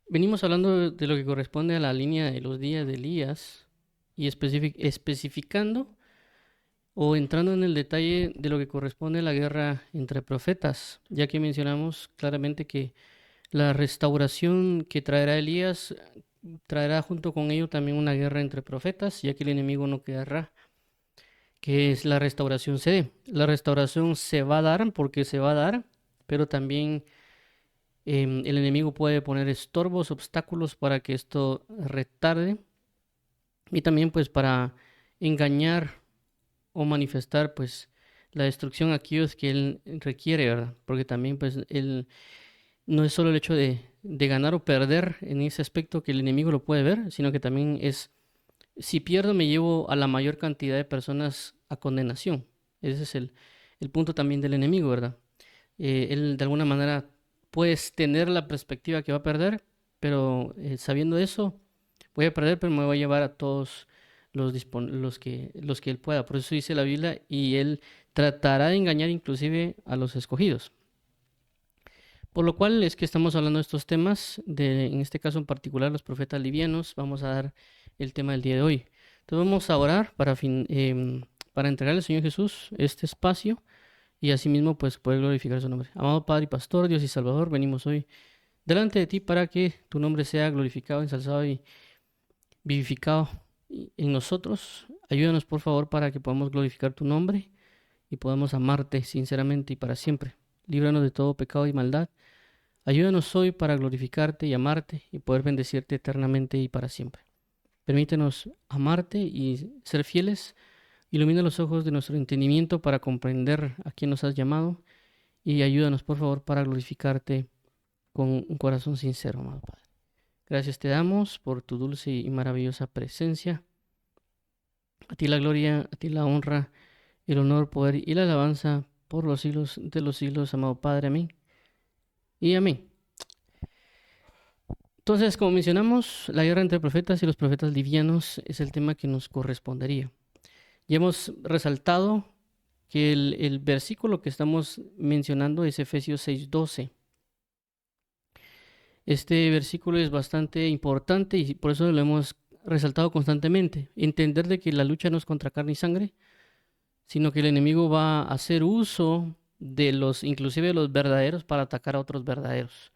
Venimos hablando de lo que corresponde a la línea de los días de Elías y especificando o entrando en el detalle de lo que corresponde a la guerra entre profetas, ya que mencionamos claramente que la restauración que traerá Elías traerá junto con ello también una guerra entre profetas, ya que el enemigo no querrá que es la restauración se dé. La restauración se va a dar porque se va a dar, pero también el enemigo puede poner estorbos, obstáculos para que esto retarde y también pues para engañar o manifestar pues la destrucción a aquellos que él requiere, ¿verdad? Porque también pues él no es solo el hecho de ganar o perder en ese aspecto que el enemigo lo puede ver, sino que también es, si pierdo me llevo a la mayor cantidad de personas a condenación. Ese es el punto también del enemigo, ¿verdad? Él de alguna manera puedes tener la perspectiva que va a perder, pero sabiendo eso, voy a perder, pero me voy a llevar a todos los que él pueda. Por eso dice la Biblia, y él tratará de engañar inclusive a los escogidos. Por lo cual es que estamos hablando de estos temas, en este caso en particular los profetas livianos. Vamos a dar el tema del día de hoy. Entonces vamos a orar para entregarle al Señor Jesús este espacio y asimismo pues poder glorificar su nombre. Amado Padre y Pastor, Dios y Salvador, venimos hoy delante de ti para que tu nombre sea glorificado, ensalzado y vivificado en nosotros. Ayúdanos por favor para que podamos glorificar tu nombre y podamos amarte sinceramente y para siempre. Líbranos de todo pecado y maldad. Ayúdanos hoy para glorificarte y amarte y poder bendecirte eternamente y para siempre. Permítenos amarte y ser fieles. Ilumina los ojos de nuestro entendimiento para comprender a quién nos has llamado y ayúdanos por favor para glorificarte con un corazón sincero, amado Padre. Gracias te damos por tu dulce y maravillosa presencia. A ti la gloria, a ti la honra, el honor, poder y la alabanza por los siglos de los siglos, amado Padre. Amén. Y amén. Entonces, como mencionamos, la guerra entre profetas y los profetas livianos es el tema que nos correspondería. Ya hemos resaltado que el versículo que estamos mencionando es Efesios 6:12. Este versículo es bastante importante y por eso lo hemos resaltado constantemente. Entender de que la lucha no es contra carne y sangre, sino que el enemigo va a hacer uso de inclusive de los verdaderos para atacar a otros verdaderos.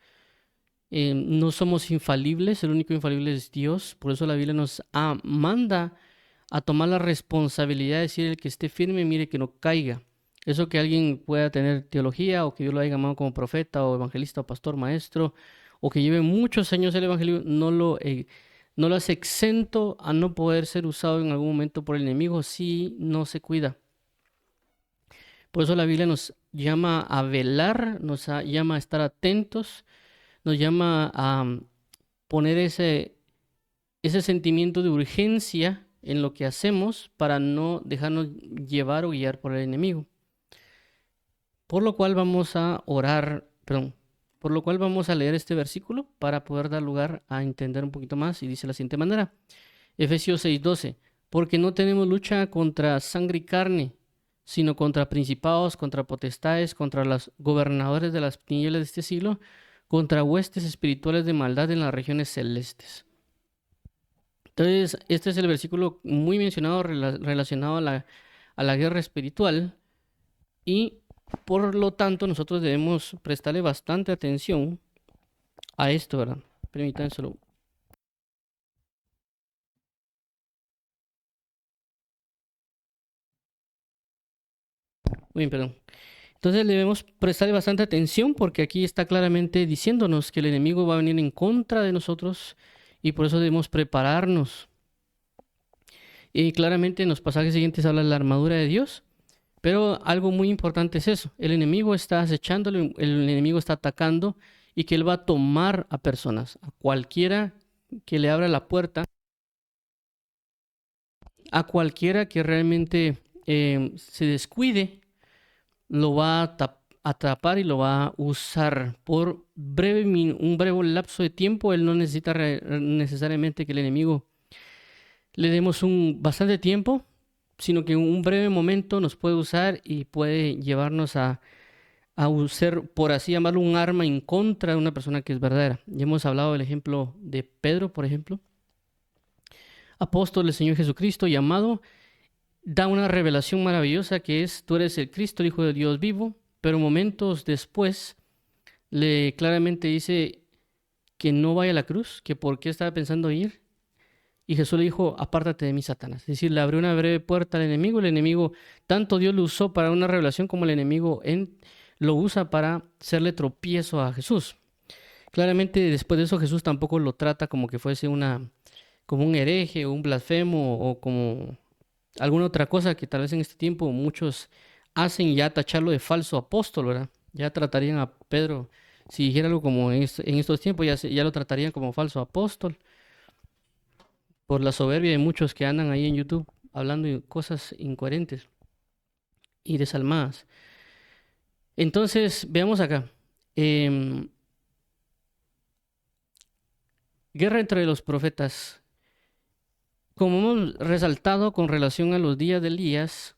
No somos infalibles, el único infalible es Dios, por eso la Biblia nos manda a tomar la responsabilidad de decir el que esté firme, mire que no caiga. Eso que alguien pueda tener teología o que Dios lo haya llamado como profeta o evangelista o pastor, maestro, o que lleve muchos años el evangelio, no lo hace exento a no poder ser usado en algún momento por el enemigo si no se cuida. Por eso la Biblia nos llama a velar, llama a estar atentos, nos llama a poner ese sentimiento de urgencia en lo que hacemos para no dejarnos llevar o guiar por el enemigo. Por lo cual vamos a orar, perdón, por lo cual vamos a leer este versículo para poder dar lugar a entender un poquito más y dice de la siguiente manera. Efesios 6:12, porque no tenemos lucha contra sangre y carne, sino contra principados, contra potestades, contra los gobernadores de las tinieblas de este siglo, contra huestes espirituales de maldad en las regiones celestes. Entonces, este es el versículo muy mencionado relacionado a la guerra espiritual y por lo tanto nosotros debemos prestarle bastante atención a esto, ¿verdad? Permítanme solo. Muy bien, perdón. Entonces debemos prestarle bastante atención porque aquí está claramente diciéndonos que el enemigo va a venir en contra de nosotros y por eso debemos prepararnos. Y claramente en los pasajes siguientes habla de la armadura de Dios. Pero algo muy importante es eso. El enemigo está acechando, el enemigo está atacando y que él va a tomar a personas, a cualquiera que le abra la puerta, a cualquiera que realmente se descuide, lo va a atrapar y lo va a usar por un breve lapso de tiempo. Él no necesita necesariamente que el enemigo le demos bastante tiempo, sino que en un breve momento nos puede usar y puede llevarnos a ser, por así llamarlo, un arma en contra de una persona que es verdadera. Ya hemos hablado del ejemplo de Pedro, por ejemplo, apóstol del Señor Jesucristo, llamado, da una revelación maravillosa que es: tú eres el Cristo, el Hijo de Dios vivo, pero momentos después le claramente dice que no vaya a la cruz, que por qué estaba pensando ir. Y Jesús le dijo: apártate de mí, Satanás. Es decir, le abrió una breve puerta al enemigo. El enemigo, tanto Dios lo usó para una revelación, como el enemigo lo usa para hacerle tropiezo a Jesús. Claramente, después de eso, Jesús tampoco lo trata como que fuese como un hereje o un blasfemo o como alguna otra cosa que tal vez en este tiempo muchos hacen, ya tacharlo de falso apóstol, ¿verdad? Ya tratarían a Pedro, si dijera algo como en estos tiempos, ya lo tratarían como falso apóstol, por la soberbia de muchos que andan ahí en YouTube hablando de cosas incoherentes y desalmadas. Entonces, veamos acá. Guerra entre los profetas. Como hemos resaltado con relación a los días de Elías,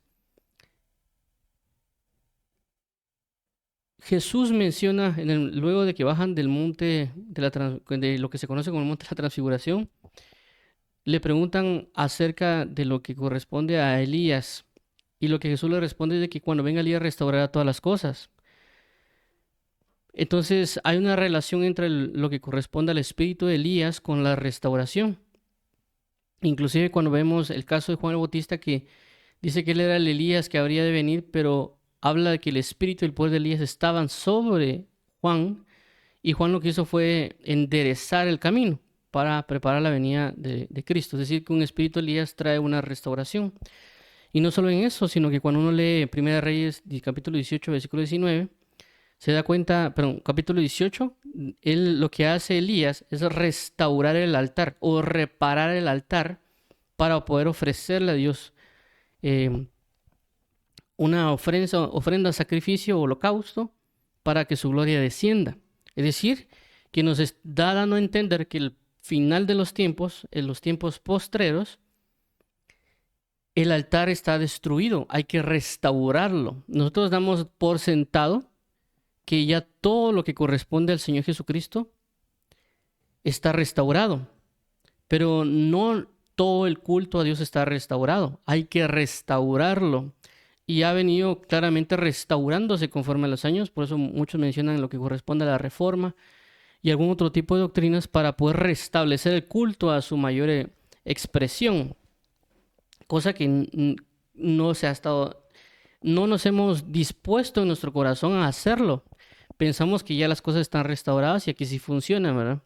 Jesús menciona luego de que bajan del monte de lo que se conoce como el monte de la transfiguración, le preguntan acerca de lo que corresponde a Elías, y lo que Jesús le responde es de que cuando venga Elías restaurará todas las cosas. Entonces hay una relación entre lo que corresponde al espíritu de Elías con la restauración. Inclusive cuando vemos el caso de Juan el Bautista, que dice que él era el Elías que habría de venir, pero habla de que el espíritu y el poder de Elías estaban sobre Juan, y Juan lo que hizo fue enderezar el camino para preparar la venida de Cristo. Es decir, que un espíritu de Elías trae una restauración. Y no solo en eso, sino que cuando uno lee 1 Reyes, capítulo 18, versículo 19, se da cuenta, perdón, capítulo 18, lo que hace Elías es restaurar el altar o reparar el altar para poder ofrecerle a Dios una ofrenda, sacrificio o holocausto para que su gloria descienda. Es decir, que nos está dando a entender que el final de los tiempos, en los tiempos postreros, el altar está destruido, hay que restaurarlo. Nosotros damos por sentado que ya todo lo que corresponde al Señor Jesucristo está restaurado, pero no todo el culto a Dios está restaurado, hay que restaurarlo. Y ha venido claramente restaurándose conforme a los años, por eso muchos mencionan lo que corresponde a la reforma y algún otro tipo de doctrinas para poder restablecer el culto a su mayor expresión, cosa que no se ha estado, no nos hemos dispuesto en nuestro corazón a hacerlo. Pensamos que ya las cosas están restauradas y aquí sí funciona, ¿verdad?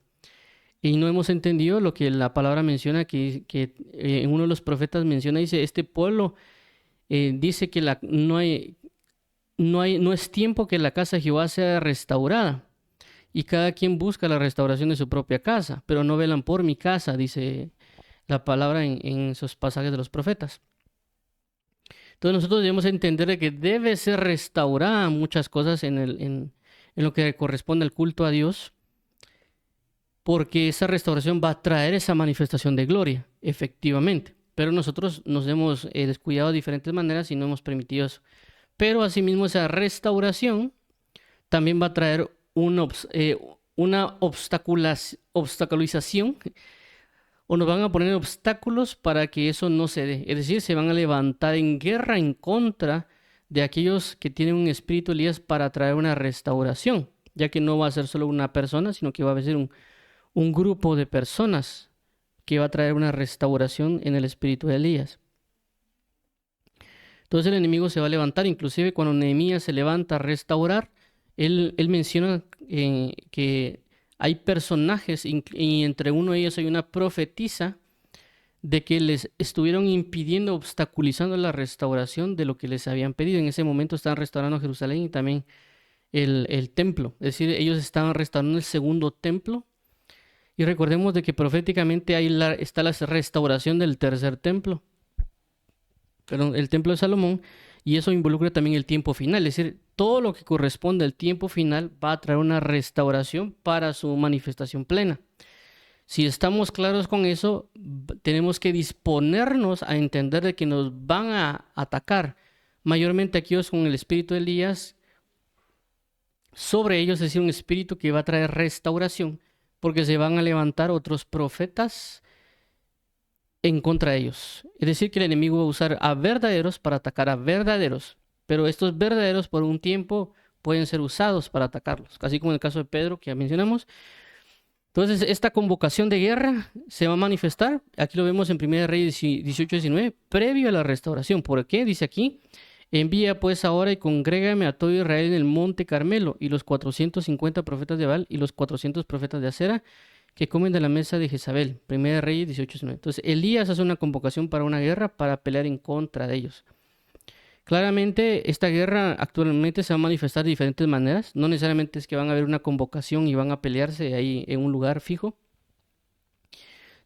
Y no hemos entendido lo que la palabra menciona, que en uno de los profetas menciona, dice: este pueblo dice que no es tiempo que la casa de Jehová sea restaurada, y cada quien busca la restauración de su propia casa, pero no velan por mi casa, dice la palabra en esos pasajes de los profetas. Entonces nosotros debemos entender de que debe ser restaurada muchas cosas en lo que corresponde al culto a Dios, porque esa restauración va a traer esa manifestación de gloria, efectivamente. Pero nosotros nos hemos descuidado de diferentes maneras y no hemos permitido eso. Pero asimismo esa restauración también va a traer una obstaculización, o nos van a poner obstáculos para que eso no se dé. Es decir, se van a levantar en guerra en contra de aquellos que tienen un espíritu Elías para traer una restauración, ya que no va a ser solo una persona, sino que va a ser un grupo de personas que va a traer una restauración en el espíritu de Elías. Entonces el enemigo se va a levantar. Inclusive cuando Nehemías se levanta a restaurar, él menciona que hay personajes, y entre uno de ellos hay una profetisa, de que les estuvieron impidiendo, obstaculizando la restauración de lo que les habían pedido. En ese momento estaban restaurando Jerusalén y también el templo. Es decir, ellos estaban restaurando el segundo templo. Y recordemos de que proféticamente está la restauración del tercer templo, perdón, el templo de Salomón, y eso involucra también el tiempo final. Es decir, todo lo que corresponde al tiempo final va a traer una restauración para su manifestación plena. Si estamos claros con eso, tenemos que disponernos a entender de que nos van a atacar, mayormente aquellos con el espíritu de Elías, sobre ellos, es decir, un espíritu que va a traer restauración, porque se van a levantar otros profetas en contra de ellos. Es decir, que el enemigo va a usar a verdaderos para atacar a verdaderos, pero estos verdaderos por un tiempo pueden ser usados para atacarlos, así como en el caso de Pedro que ya mencionamos. Entonces, esta convocación de guerra se va a manifestar, aquí lo vemos en 1 Reyes 18-19, previo a la restauración. ¿Por qué? Dice aquí: envía pues ahora y congrégame a todo Israel en el monte Carmelo, y los 450 profetas de Baal y los 400 profetas de Acera, que comen de la mesa de Jezabel. 1 Reyes 18-19. Entonces, Elías hace una convocación para una guerra para pelear en contra de ellos. Claramente, esta guerra actualmente se va a manifestar de diferentes maneras. No necesariamente es que van a haber una convocación y van a pelearse ahí en un lugar fijo,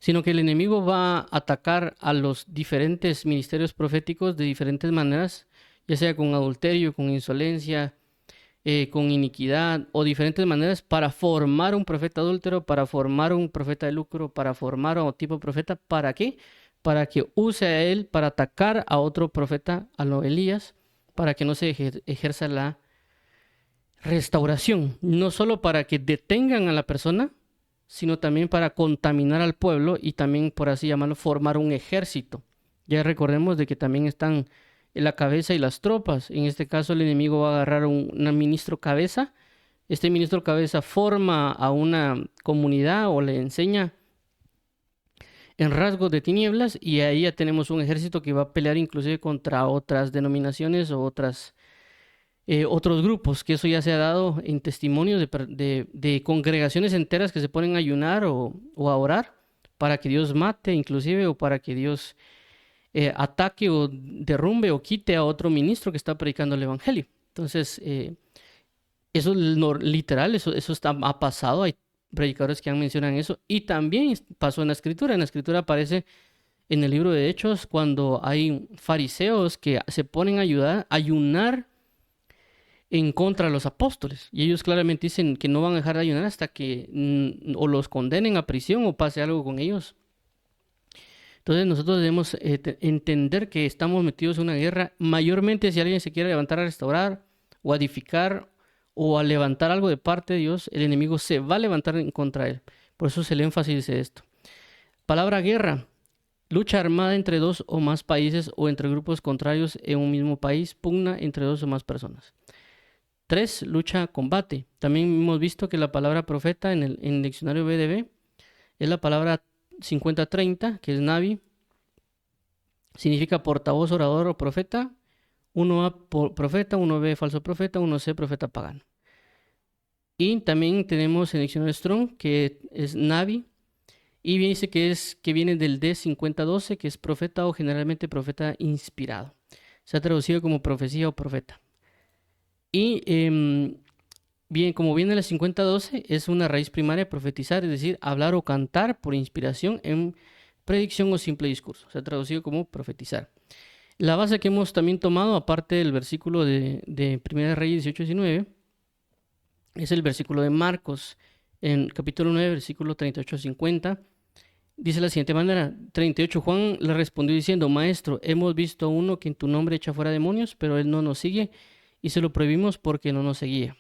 sino que el enemigo va a atacar a los diferentes ministerios proféticos de diferentes maneras, ya sea con adulterio, con insolencia, con iniquidad o diferentes maneras, para formar un profeta adúltero, para formar un profeta de lucro, para formar a un tipo de profeta. ¿Para qué? Para que use a él para atacar a otro profeta, a lo Elías, para que no se ejerza la restauración. No solo para que detengan a la persona, sino también para contaminar al pueblo y también, por así llamarlo, formar un ejército. Ya recordemos de que también están la cabeza y las tropas. En este caso, el enemigo va a agarrar un ministro cabeza. Este ministro cabeza forma a una comunidad o le enseña en rasgos de tinieblas, y ahí ya tenemos un ejército que va a pelear inclusive contra otras denominaciones o otros grupos, que eso ya se ha dado en testimonios de congregaciones enteras que se ponen a ayunar o a orar para que Dios mate inclusive, o para que Dios ataque o derrumbe o quite a otro ministro que está predicando el evangelio. Entonces, eso literal, eso ha pasado. Hay predicadores que han mencionado eso, y también pasó en la escritura. En la escritura aparece en el libro de Hechos cuando hay fariseos que se ponen a ayunar en contra de los apóstoles, y ellos claramente dicen que no van a dejar de ayunar hasta que o los condenen a prisión o pase algo con ellos. Entonces nosotros debemos entender que estamos metidos en una guerra. Mayormente, si alguien se quiere levantar a restaurar o a edificar o a levantar algo de parte de Dios, el enemigo se va a levantar en contra de él. Por eso es el énfasis de esto. Palabra guerra: lucha armada entre dos o más países o entre grupos contrarios en un mismo país, pugna entre dos o más personas. 3. Lucha, combate. También hemos visto que la palabra profeta en el diccionario BDB es la palabra 5030, que es Navi. Significa portavoz, orador o profeta. 1A profeta, 1B falso profeta, 1C profeta pagano. Y también tenemos el diccionario Strong, que es Navi, y dice que viene del D5012, que es profeta o generalmente profeta inspirado. Se ha traducido como profecía o profeta. Y bien, como viene la 5012, es una raíz primaria profetizar, es decir, hablar o cantar por inspiración en predicción o simple discurso. Se ha traducido como profetizar. La base que hemos también tomado, aparte del versículo de 1 Reyes 18-19, es el versículo de Marcos, en capítulo 9, versículo 38-50. Dice la siguiente manera: 38. Juan le respondió diciendo: Maestro, hemos visto a uno que en tu nombre echa fuera demonios, pero él no nos sigue, y se lo prohibimos porque no nos seguía.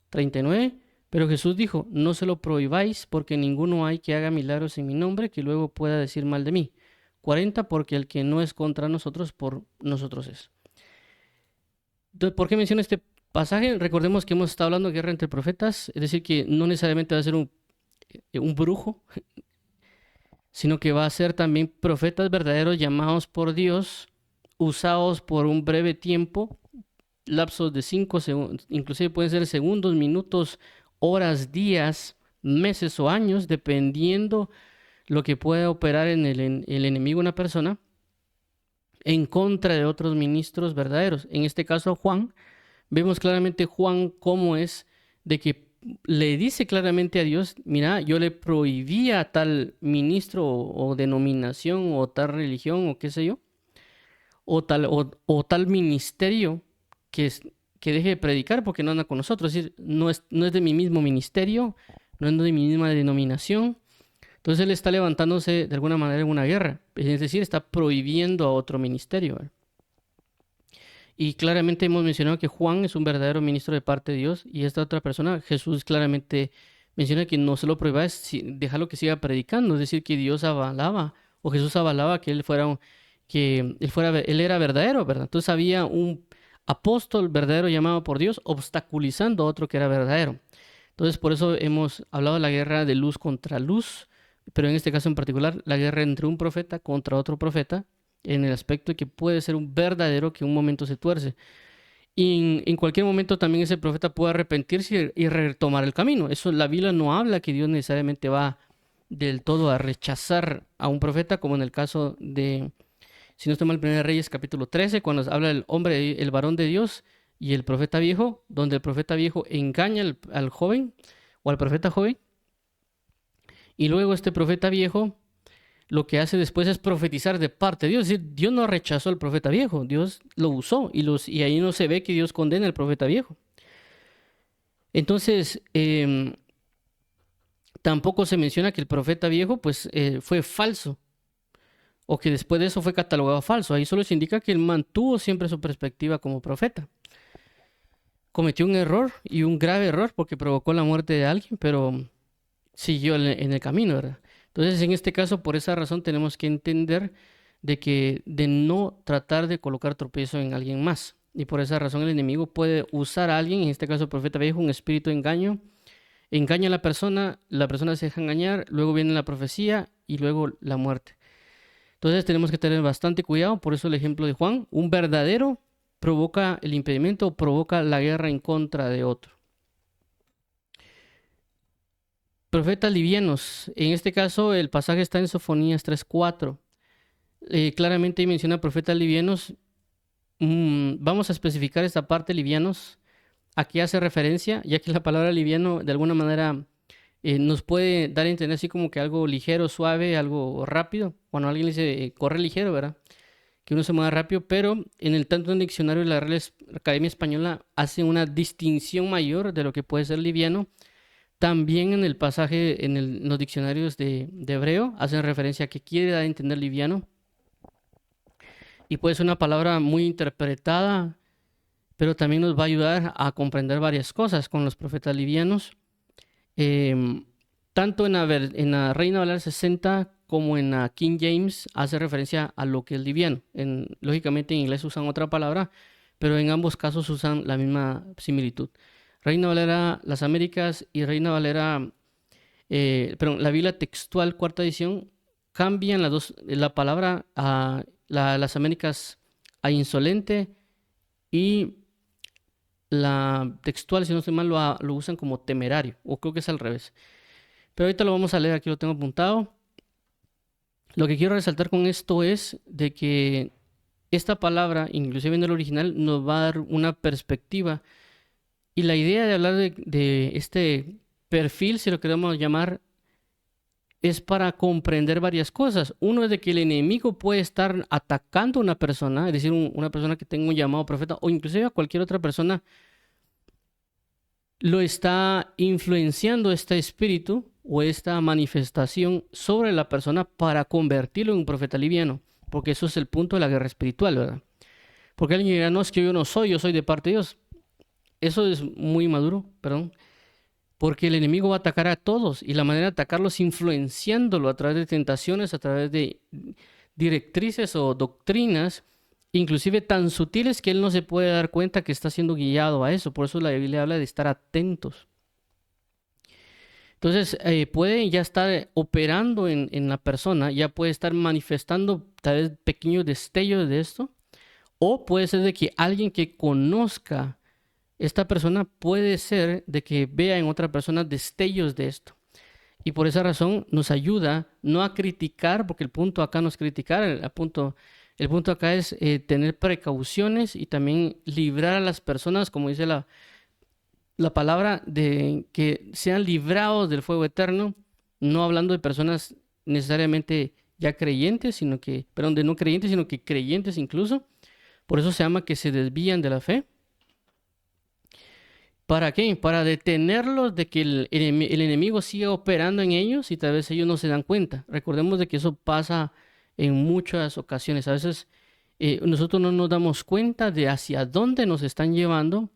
39. Pero Jesús dijo: no se lo prohibáis, porque ninguno hay que haga milagros en mi nombre que luego pueda decir mal de mí. 40. Porque el que no es contra nosotros, por nosotros es. Entonces, ¿por qué menciono este pasaje? Recordemos que hemos estado hablando de guerra entre profetas, es decir, que no necesariamente va a ser un brujo, sino que va a ser también profetas verdaderos llamados por Dios, usados por un breve tiempo, lapsos de 5 segundos, inclusive pueden ser segundos, minutos, horas, días, meses o años, dependiendo lo que pueda operar en el enemigo una persona, en contra de otros ministros verdaderos. En este caso, Juan, vemos claramente Juan cómo es de que le dice claramente a Dios: mira, yo le prohibía a tal ministro o denominación o tal religión o qué sé yo, o tal ministerio que deje de predicar porque no anda con nosotros. Es decir, no es de mi mismo ministerio, no es de mi misma denominación. Entonces él está levantándose de alguna manera en una guerra, es decir, está prohibiendo a otro ministerio. Y claramente hemos mencionado que Juan es un verdadero ministro de parte de Dios y esta otra persona, Jesús, claramente menciona que no se lo prohíba, es dejarlo que siga predicando, es decir, que Dios avalaba o Jesús avalaba que él fuera él era verdadero, ¿verdad? Entonces había un apóstol verdadero llamado por Dios obstaculizando a otro que era verdadero. Entonces por eso hemos hablado de la guerra de luz contra luz, pero en este caso en particular la guerra entre un profeta contra otro profeta, en el aspecto de que puede ser un verdadero que un momento se tuerce. Y en cualquier momento también ese profeta puede arrepentirse y retomar el camino. Eso la Biblia no habla que Dios necesariamente va del todo a rechazar a un profeta, como en el caso de, si no estoy mal, 1 Reyes capítulo 13, cuando habla el hombre, el varón de Dios y el profeta viejo, donde el profeta viejo engaña al joven o al profeta joven, y luego este profeta viejo lo que hace después es profetizar de parte de Dios. Es decir, Dios no rechazó al profeta viejo, Dios lo usó y ahí no se ve que Dios condena al profeta viejo. Entonces, tampoco se menciona que el profeta viejo pues fue falso o que después de eso fue catalogado falso. Ahí solo se indica que él mantuvo siempre su perspectiva como profeta. Cometió un error y un grave error porque provocó la muerte de alguien, pero siguió en el camino, ¿verdad? Entonces, en este caso, por esa razón tenemos que entender de no tratar de colocar tropiezo en alguien más. Y por esa razón el enemigo puede usar a alguien, en este caso el profeta viejo, un espíritu de engaño, engaña a la persona se deja engañar, luego viene la profecía y luego la muerte. Entonces tenemos que tener bastante cuidado, por eso el ejemplo de Juan, un verdadero provoca el impedimento, provoca la guerra en contra de otro. Profetas livianos, en este caso el pasaje está en Sofonías 3:4. Claramente menciona profetas livianos. Vamos a especificar esta parte livianos. ¿A qué hace referencia? Ya que la palabra liviano de alguna manera nos puede dar a entender así como que algo ligero, suave, algo rápido. Cuando alguien dice corre ligero, ¿verdad? Que uno se mueva rápido, pero tanto en el diccionario de la Real Academia Española hace una distinción mayor de lo que puede ser liviano. También en el pasaje, los diccionarios de hebreo, hacen referencia a que quiere dar a entender liviano. Y puede ser una palabra muy interpretada, pero también nos va a ayudar a comprender varias cosas con los profetas livianos. Tanto en la Reina Valera 60 como en la King James hace referencia a lo que es liviano. Lógicamente en inglés usan otra palabra, pero en ambos casos usan la misma similitud. Reina Valera Las Américas y Reina Valera, la Biblia textual cuarta edición cambian la palabra a Las Américas a insolente y la textual, si no estoy mal, lo usan como temerario, o creo que es al revés. Pero ahorita lo vamos a leer, aquí lo tengo apuntado. Lo que quiero resaltar con esto es de que esta palabra, inclusive en el original, nos va a dar una perspectiva. Y la idea de hablar de este perfil, si lo queremos llamar, es para comprender varias cosas. Uno es de que el enemigo puede estar atacando a una persona, es decir, una persona que tenga un llamado profeta, o inclusive a cualquier otra persona, lo está influenciando este espíritu o esta manifestación sobre la persona para convertirlo en un profeta liviano, porque eso es el punto de la guerra espiritual, ¿verdad? Porque alguien dirá, no, es que yo soy de parte de Dios. Eso es muy maduro, perdón, porque el enemigo va a atacar a todos y la manera de atacarlo es influenciándolo a través de tentaciones, a través de directrices o doctrinas, inclusive tan sutiles que él no se puede dar cuenta que está siendo guiado a eso. Por eso la Biblia habla de estar atentos. Entonces, puede ya estar operando en la persona, ya puede estar manifestando tal vez pequeños destellos de esto, o puede ser de que alguien que conozca esta persona puede ser de que vea en otra persona destellos de esto. Y por esa razón nos ayuda no a criticar, porque el punto acá no es criticar, el punto acá es tener precauciones y también librar a las personas, como dice la palabra, de que sean librados del fuego eterno, no hablando de personas necesariamente ya creyentes, de no creyentes, sino que creyentes incluso. Por eso se llama que se desvían de la fe. ¿Para qué? Para detenerlos de que el enemigo siga operando en ellos y tal vez ellos no se dan cuenta. Recordemos de que eso pasa en muchas ocasiones. A veces nosotros no nos damos cuenta de hacia dónde nos están llevando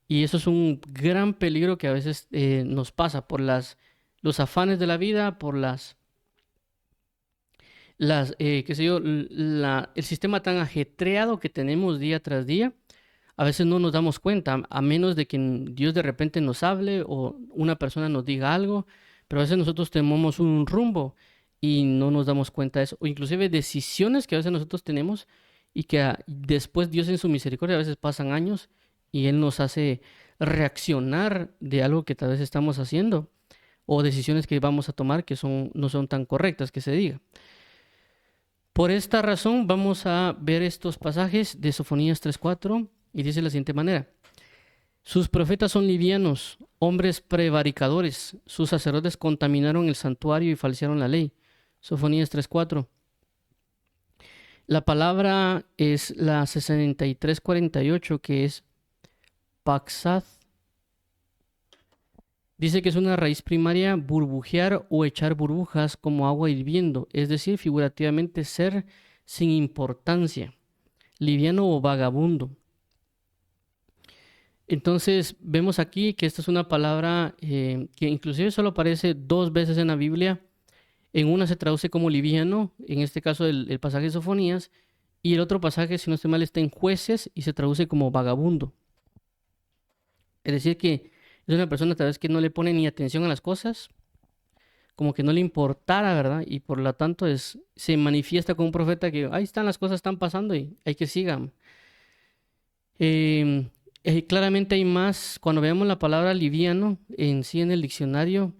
y eso es un gran peligro que a veces nos pasa por los afanes de la vida, por qué sé yo, el sistema tan ajetreado que tenemos día tras día. A veces no nos damos cuenta, a menos de que Dios de repente nos hable o una persona nos diga algo, pero a veces nosotros tomamos un rumbo y no nos damos cuenta de eso, o inclusive decisiones que a veces nosotros tenemos y que después Dios en su misericordia a veces pasan años y Él nos hace reaccionar de algo que tal vez estamos haciendo o decisiones que vamos a tomar que no son tan correctas, que se diga. Por esta razón vamos a ver estos pasajes de Sofonías 3:4 y dice de la siguiente manera: sus profetas son livianos, hombres prevaricadores, sus sacerdotes contaminaron el santuario y falsearon la ley. Sofonías 3:4. La palabra es la 6348, que es paxad. Dice que es una raíz primaria burbujear o echar burbujas como agua hirviendo, es decir, figurativamente ser sin importancia, liviano o vagabundo. Entonces vemos aquí que esta es una palabra que inclusive solo aparece 2 veces en la Biblia. En una se traduce como liviano, en este caso el pasaje de Sofonías, y el otro pasaje, si no estoy mal, está en Jueces y se traduce como vagabundo. Es decir, que es una persona tal vez que no le pone ni atención a las cosas, como que no le importara, ¿verdad? Y por lo tanto se manifiesta como un profeta que ahí están, las cosas están pasando y hay que sigan. Claramente hay más, cuando veamos la palabra liviano en sí en el diccionario,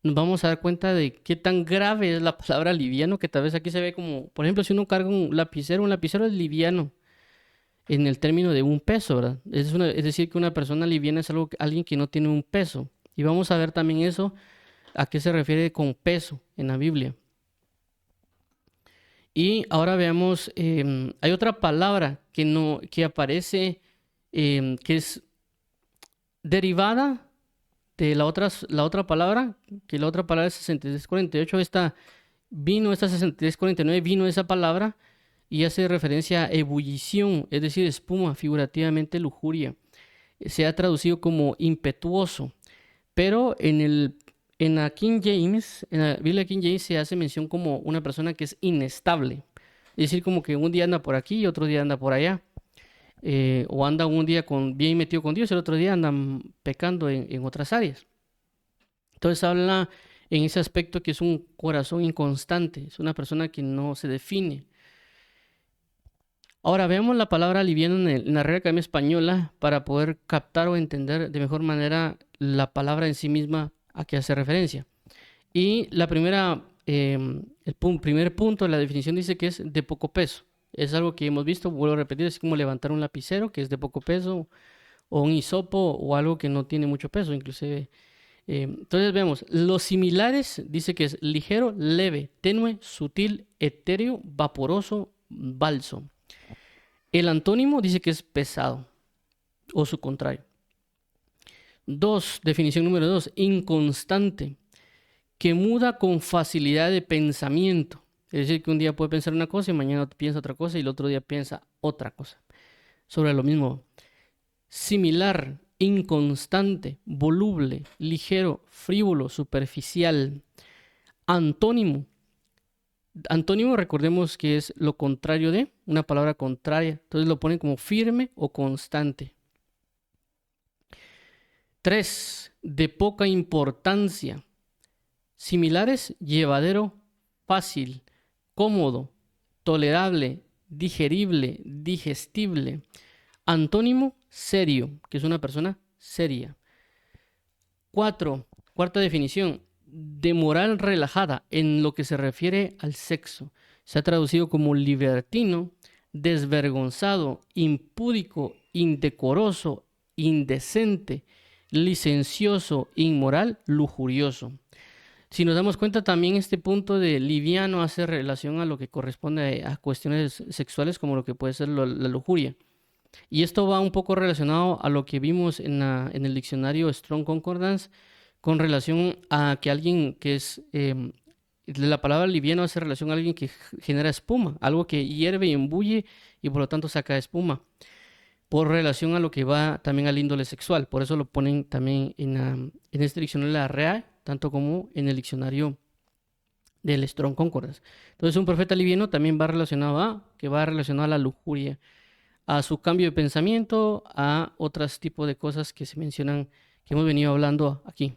nos vamos a dar cuenta de qué tan grave es la palabra liviano, que tal vez aquí se ve como, por ejemplo, si uno carga un lapicero es liviano en el término de un peso, ¿verdad? Es decir, que una persona liviana es alguien que no tiene un peso. Y vamos a ver también eso, a qué se refiere con peso en la Biblia. Y ahora veamos, hay otra palabra que aparece, que es derivada de la otra palabra, que la otra palabra es 6348. Esta 6349 vino esa palabra y hace referencia a ebullición, es decir, espuma, figurativamente lujuria. Se ha traducido como impetuoso, pero en la King James, en la Biblia King James se hace mención como una persona que es inestable. Es decir, como que un día anda por aquí y otro día anda por allá. O anda un día bien metido con Dios y el otro día andan pecando en otras áreas. Entonces habla en ese aspecto que es un corazón inconstante, es una persona que no se define. Ahora veamos la palabra liviano en la Real Academia Española para poder captar o entender de mejor manera la palabra en sí misma a qué hace referencia. Y la primer punto de la definición dice que es de poco peso. Es algo que hemos visto, vuelvo a repetir, es como levantar un lapicero que es de poco peso, o un hisopo, o algo que no tiene mucho peso, inclusive. Entonces vemos, los similares dice que es ligero, leve, tenue, sutil, etéreo, vaporoso, balso. El antónimo dice que es pesado, o su contrario. Definición número 2, inconstante, que muda con facilidad de pensamiento. Es decir, que un día puede pensar una cosa y mañana piensa otra cosa y el otro día piensa otra cosa sobre lo mismo. Similar, inconstante, voluble, ligero, frívolo, superficial. Antónimo. Antónimo, recordemos que es lo contrario de, una palabra contraria. Entonces lo ponen como firme o constante. 3, de poca importancia. Similares, llevadero, fácil, cómodo, tolerable, digerible, digestible. Antónimo, serio, que es una persona seria. 4, cuarta definición, de moral relajada en lo que se refiere al sexo. Se ha traducido como libertino, desvergonzado, impúdico, indecoroso, indecente, licencioso, inmoral, lujurioso. Si nos damos cuenta, también este punto de liviano hace relación a lo que corresponde a cuestiones sexuales, como lo que puede ser la lujuria. Y esto va un poco relacionado a lo que vimos en el diccionario Strong Concordance, con relación a que alguien que es La palabra liviano hace relación a alguien que genera espuma, algo que hierve y embulle y por lo tanto saca espuma, por relación a lo que va también al índole sexual. Por eso lo ponen también en este diccionario de la REA, tanto como en el diccionario del Strong Concordance. Entonces, un profeta liviano también va relacionado a la lujuria, a su cambio de pensamiento, a otros tipos de cosas que se mencionan, que hemos venido hablando aquí.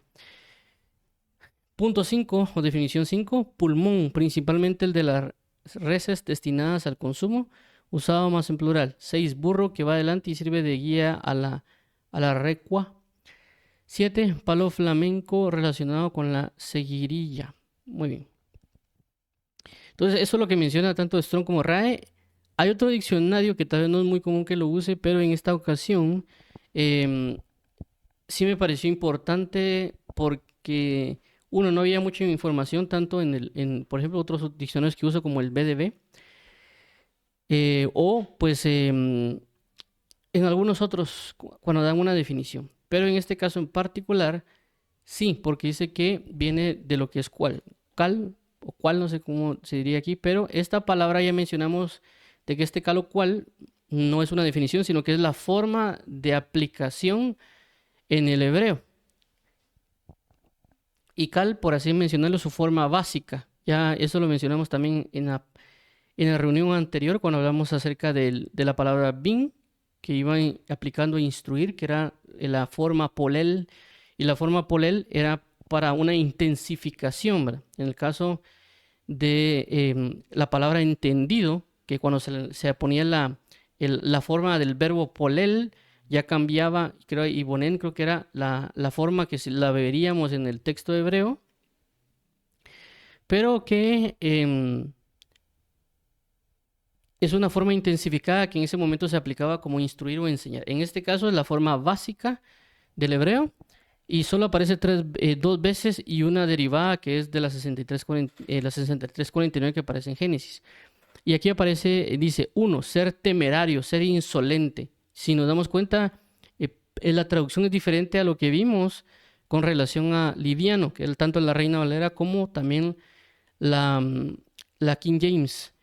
Punto 5 o definición 5, pulmón, principalmente el de las reses destinadas al consumo, usado más en plural. 6, burro que va adelante y sirve de guía a la recua. 7, palo flamenco relacionado con la seguirilla. Muy bien. Entonces, eso es lo que menciona tanto Strong como RAE. Hay otro diccionario que tal vez no es muy común que lo use, pero en esta ocasión sí me pareció importante porque, uno, no había mucha información tanto por ejemplo, otros diccionarios que uso como el BDB, o pues en algunos otros cuando dan una definición. Pero en este caso en particular, sí, porque dice que viene de lo que es cal o cual, no sé cómo se diría aquí, pero esta palabra ya mencionamos de que este cal o cual no es una definición, sino que es la forma de aplicación en el hebreo. Y cal, por así mencionarlo, su forma básica. Ya eso lo mencionamos también en la reunión anterior cuando hablamos acerca de la palabra bin, que iban aplicando a instruir, que era la forma polel, y la forma polel era para una intensificación, ¿verdad? En el caso de la palabra entendido, que cuando se ponía la forma del verbo polel, ya cambiaba, creo, y bonen creo que era la forma que la veríamos en el texto hebreo, pero que es una forma intensificada que en ese momento se aplicaba como instruir o enseñar. En este caso es la forma básica del hebreo y solo aparece dos veces y una derivada que es de la 6349 que aparece en Génesis. Y aquí aparece, dice, uno, ser temerario, ser insolente. Si nos damos cuenta, la traducción es diferente a lo que vimos con relación a liviano, que es tanto la Reina Valera como también la, la King James.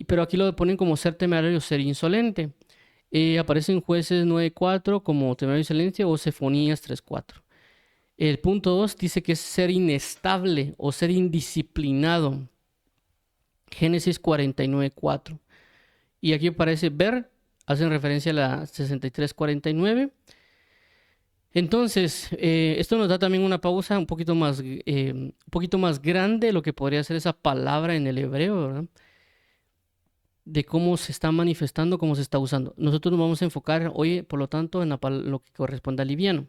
Pero aquí lo ponen como ser temerario, ser insolente. Aparece en Jueces 9:4 como temerario insolente o Sefonías 3:4. El punto 2 dice que es ser inestable o ser indisciplinado. Génesis 49:4. Y aquí aparece ver, hacen referencia a la 63:49. Entonces, esto nos da también una pausa un poquito más grande de lo que podría ser esa palabra en el hebreo, ¿verdad? De cómo se está manifestando, cómo se está usando. Nosotros nos vamos a enfocar hoy, por lo tanto, en lo que corresponde a liviano.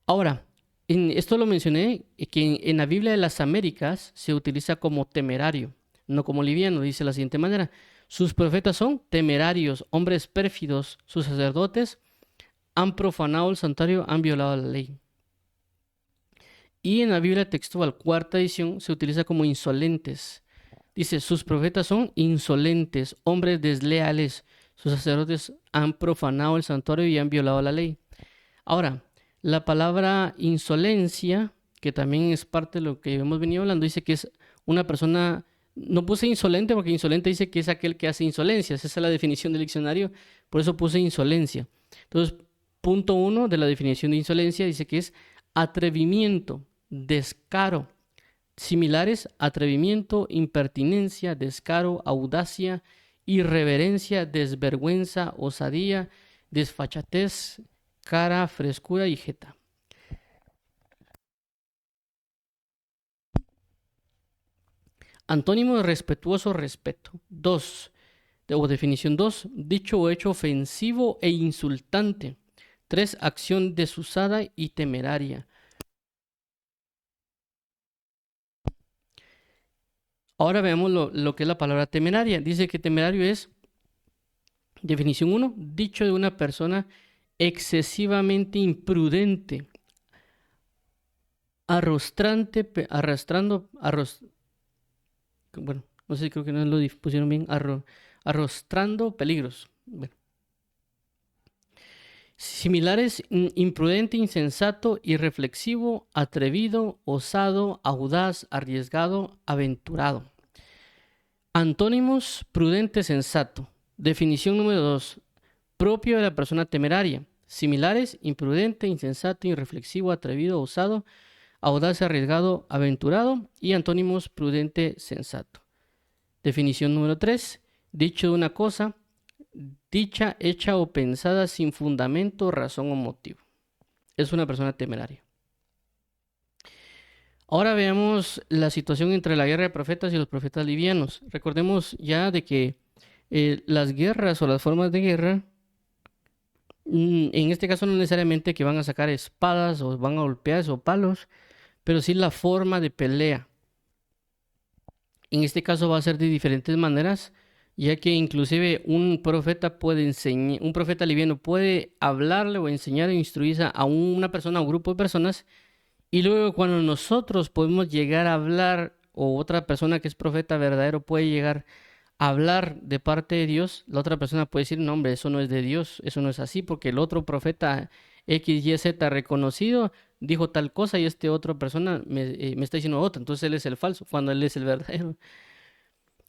Ahora, esto lo mencioné, que en la Biblia de las Américas se utiliza como temerario, no como liviano. Dice de la siguiente manera: sus profetas son temerarios, hombres pérfidos, sus sacerdotes han profanado el santuario, han violado la ley. Y en la Biblia textual, cuarta edición, se utiliza como insolentes. Dice, sus profetas son insolentes, hombres desleales, sus sacerdotes han profanado el santuario y han violado la ley. Ahora, la palabra insolencia, que también es parte de lo que hemos venido hablando, dice que es una persona, no puse insolente porque insolente dice que es aquel que hace insolencias, esa es la definición del diccionario, por eso puse insolencia. Entonces, punto 1 de la definición de insolencia dice que es atrevimiento, descaro, similares: atrevimiento, impertinencia, descaro, audacia, irreverencia, desvergüenza, osadía, desfachatez, cara, frescura y jeta. Antónimo de respetuoso, respeto. 2, o definición 2, dicho o hecho ofensivo e insultante. 3, acción desusada y temeraria. Ahora veamos lo que es la palabra temeraria. Dice que temerario es, definición 1, dicho de una persona excesivamente imprudente, bueno, no sé, creo que no lo pusieron bien, arrostrando peligros. Bueno. Similares, imprudente, insensato, irreflexivo, atrevido, osado, audaz, arriesgado, aventurado. Antónimos, prudente, sensato. Definición número 2. Propio de la persona temeraria. Similares, imprudente, insensato, irreflexivo, atrevido, osado, audaz, arriesgado, aventurado. Y antónimos, prudente, sensato. Definición número 3. Dicho de una cosa, dicha, hecha o pensada sin fundamento, razón o motivo. Es una persona temeraria. Ahora veamos la situación entre la guerra de profetas y los profetas livianos. Recordemos ya de que las guerras o las formas de guerra, en este caso no necesariamente que van a sacar espadas o van a golpear o palos, pero sí la forma de pelea. En este caso va a ser de diferentes maneras, ya que inclusive un profeta puede enseñar, un profeta liviano puede hablarle o enseñar o instruir a una persona o un grupo de personas, y luego cuando nosotros podemos llegar a hablar, o otra persona que es profeta verdadero puede llegar a hablar de parte de Dios, la otra persona puede decir, no hombre, eso no es de Dios, eso no es así, porque el otro profeta X, Y, Z reconocido dijo tal cosa y esta otra persona me está diciendo otra, entonces él es el falso, cuando él es el verdadero.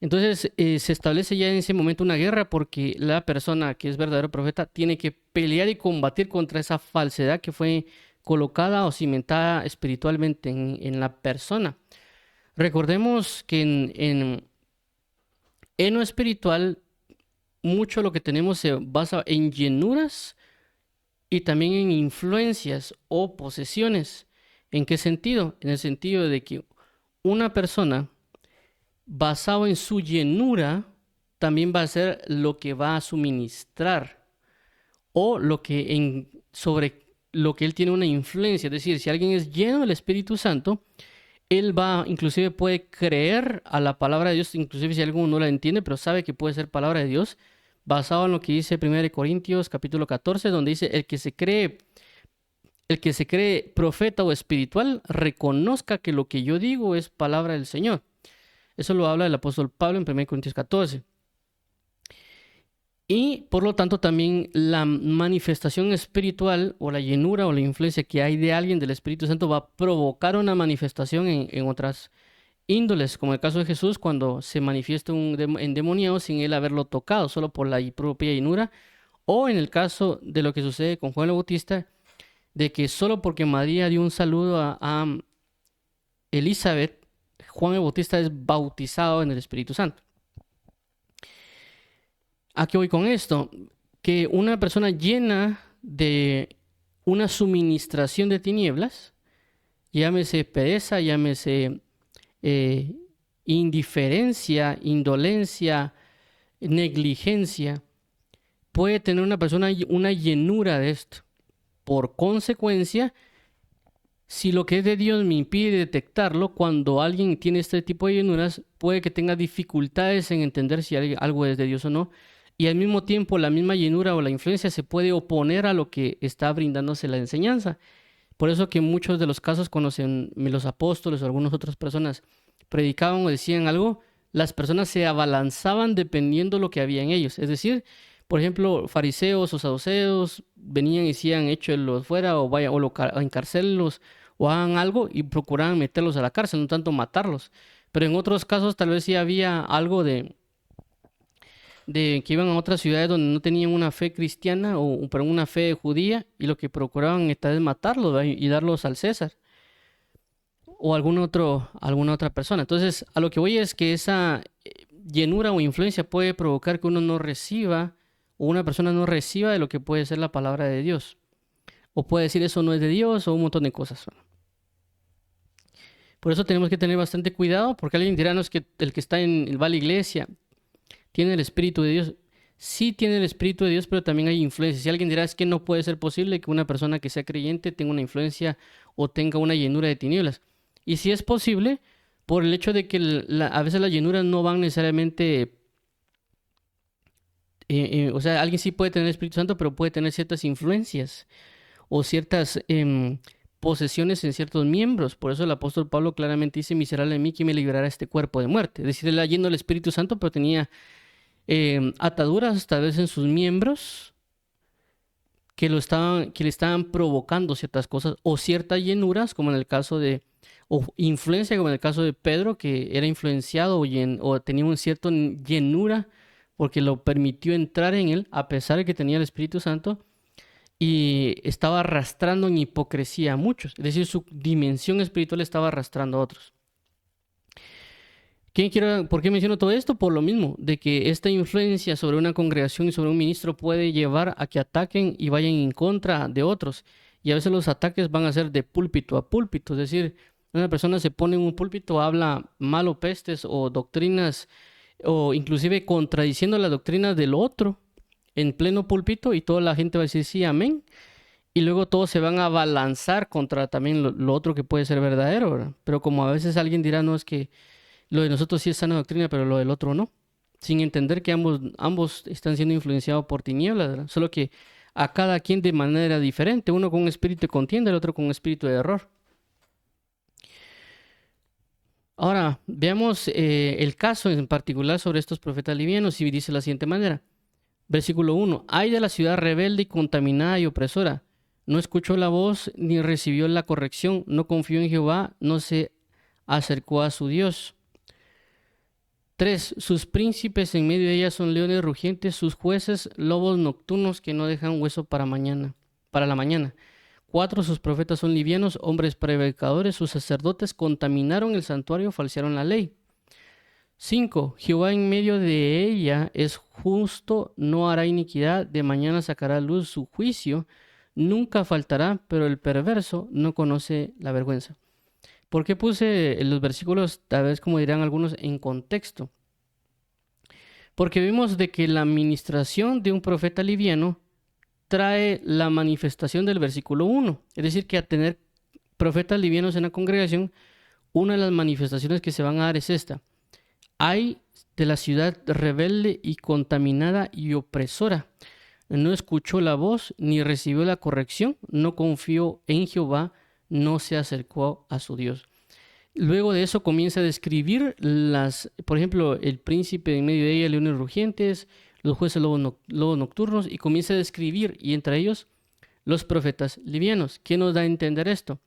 Entonces se establece ya en ese momento una guerra porque la persona que es verdadero profeta tiene que pelear y combatir contra esa falsedad que fue colocada o cimentada espiritualmente en la persona. Recordemos que en lo espiritual mucho lo que tenemos se basa en llenuras y también en influencias o posesiones. ¿En qué sentido? En el sentido de que una persona basado en su llenura también va a ser lo que va a suministrar o sobre lo que él tiene una influencia. Es decir, si alguien es lleno del Espíritu Santo, él inclusive puede creer a la palabra de Dios, inclusive si alguno no la entiende, pero sabe que puede ser palabra de Dios, basado en lo que dice 1 Corintios capítulo 14, donde dice, el que se cree profeta o espiritual, reconozca que lo que yo digo es palabra del Señor. Eso lo habla el apóstol Pablo en 1 Corintios 14. Y por lo tanto también la manifestación espiritual o la llenura o la influencia que hay de alguien del Espíritu Santo va a provocar una manifestación en otras índoles, como el caso de Jesús cuando se manifiesta un endemoniado sin él haberlo tocado, solo por la propia llenura, o en el caso de lo que sucede con Juan el Bautista, de que solo porque María dio un saludo a Elizabeth, Juan el Bautista es bautizado en el Espíritu Santo. ¿A qué voy con esto? Que una persona llena de una suministración de tinieblas, llámese pereza, llámese indiferencia, indolencia, negligencia, puede tener una persona una llenura de esto. Por consecuencia, si lo que es de Dios me impide detectarlo, cuando alguien tiene este tipo de llenuras, puede que tenga dificultades en entender si algo es de Dios o no. Y al mismo tiempo, la misma llenura o la influencia se puede oponer a lo que está brindándose la enseñanza. Por eso que en muchos de los casos, cuando los apóstoles o algunas otras personas predicaban o decían algo, las personas se abalanzaban dependiendo de lo que había en ellos. Es decir, por ejemplo, fariseos o saduceos venían y decían, échenlos fuera o encarcélenlos o hagan algo y procuraban meterlos a la cárcel, no tanto matarlos. Pero en otros casos tal vez sí había algo de que iban a otras ciudades donde no tenían una fe cristiana pero una fe judía y lo que procuraban es matarlos, ¿verdad? Y darlos al César o alguna otra persona. Entonces, a lo que voy es que esa llenura o influencia puede provocar que uno no reciba o una persona no reciba de lo que puede ser la palabra de Dios. O puede decir eso no es de Dios o un montón de cosas. Por eso tenemos que tener bastante cuidado porque alguien dirá, no es que el que va a la iglesia tiene el Espíritu de Dios. Sí tiene el Espíritu de Dios, pero también hay influencia. Si alguien dirá, es que no puede ser posible que una persona que sea creyente tenga una influencia o tenga una llenura de tinieblas. Y sí es posible por el hecho de que a veces las llenuras no van necesariamente... o sea, alguien sí puede tener el Espíritu Santo, pero puede tener ciertas influencias o ciertas posesiones en ciertos miembros. Por eso el apóstol Pablo claramente dice, miserable de mí, ¿quién me librará de este cuerpo de muerte? Es decir, él lleno del Espíritu Santo, pero tenía ataduras tal vez en sus miembros que le estaban provocando ciertas cosas o ciertas llenuras, como en el caso de, o influencia, como en el caso de Pedro, que era influenciado o tenía un cierto llenura porque lo permitió entrar en él, a pesar de que tenía el Espíritu Santo, y estaba arrastrando en hipocresía a muchos. Es decir, su dimensión espiritual estaba arrastrando a otros. ¿Por qué menciono todo esto? Por lo mismo, de que esta influencia sobre una congregación y sobre un ministro puede llevar a que ataquen y vayan en contra de otros. Y a veces los ataques van a ser de púlpito a púlpito. Es decir, una persona se pone en un púlpito, habla mal o pestes o doctrinas, o inclusive contradiciendo la doctrina del otro en pleno púlpito, y toda la gente va a decir sí, amén. Y luego todos se van a balanzar contra también lo otro que puede ser verdadero, ¿verdad? Pero como a veces alguien dirá, no, es que lo de nosotros sí es sana doctrina, pero lo del otro no. Sin entender que ambos están siendo influenciados por tinieblas, ¿verdad? Solo que a cada quien de manera diferente. Uno con un espíritu de contienda, el otro con un espíritu de error. Ahora, veamos el caso en particular sobre estos profetas livianos, y dice de la siguiente manera. Versículo 1. Ay de la ciudad rebelde y contaminada y opresora. No escuchó la voz ni recibió la corrección. No confió en Jehová, no se acercó a su Dios. 3. Sus príncipes en medio de ella son leones rugientes, sus jueces lobos nocturnos que no dejan hueso para la mañana. 4. Sus profetas son livianos, hombres prevaricadores, sus sacerdotes contaminaron el santuario, falsearon la ley. 5. Jehová en medio de ella es justo, no hará iniquidad, de mañana sacará a luz su juicio, nunca faltará, pero el perverso no conoce la vergüenza. ¿Por qué puse los versículos, tal vez como dirán algunos, en contexto? Porque vimos de que la administración de un profeta liviano trae la manifestación del versículo 1. Es decir, que a tener profetas livianos en la congregación, una de las manifestaciones que se van a dar es esta. Ay de la ciudad rebelde y contaminada y opresora. No escuchó la voz ni recibió la corrección, no confió en Jehová, no se acercó a su Dios. Luego de eso comienza a describir por ejemplo, el príncipe en medio de ella, leones rugientes, los jueces lobos nocturnos, y comienza a describir, y entre ellos, los profetas livianos. ¿Qué nos da a entender esto?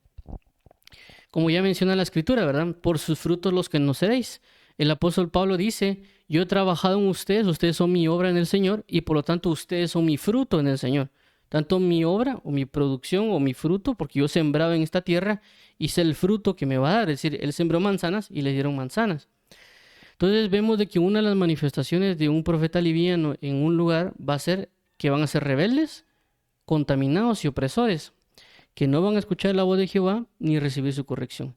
Como ya menciona la escritura, ¿verdad? Por sus frutos los conoceréis. El apóstol Pablo dice, yo he trabajado en ustedes son mi obra en el Señor, y por lo tanto ustedes son mi fruto en el Señor. Tanto mi obra o mi producción o mi fruto, porque yo sembraba en esta tierra y sé el fruto que me va a dar. Es decir, él sembró manzanas y le dieron manzanas. Entonces vemos de que una de las manifestaciones de un profeta liviano en un lugar va a ser que van a ser rebeldes, contaminados y opresores, que no van a escuchar la voz de Jehová ni recibir su corrección.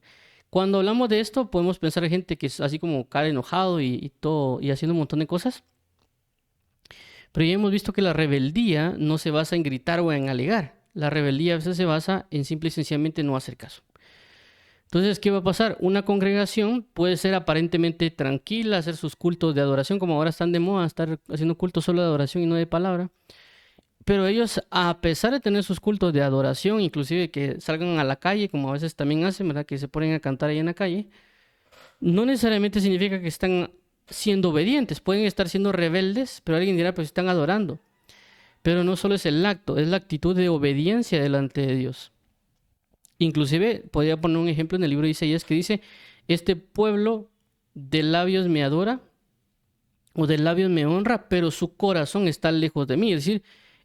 Cuando hablamos de esto, podemos pensar en gente que es así como cara enojado y todo, y haciendo un montón de cosas. Pero ya hemos visto que la rebeldía no se basa en gritar o en alegar. La rebeldía a veces se basa en simple y sencillamente no hacer caso. Entonces, ¿qué va a pasar? Una congregación puede ser aparentemente tranquila, hacer sus cultos de adoración, como ahora están de moda, estar haciendo cultos solo de adoración y no de palabra. Pero ellos, a pesar de tener sus cultos de adoración, inclusive que salgan a la calle, como a veces también hacen, ¿verdad? Que se ponen a cantar ahí en la calle, no necesariamente significa que están siendo obedientes. Pueden estar siendo rebeldes, pero alguien dirá, pues están adorando. Pero no solo es el acto, es la actitud de obediencia delante de Dios. Inclusive, podría poner un ejemplo en el libro de Isaías que dice, este pueblo de labios me adora, o de labios me honra, pero su corazón está lejos de mí. Es decir,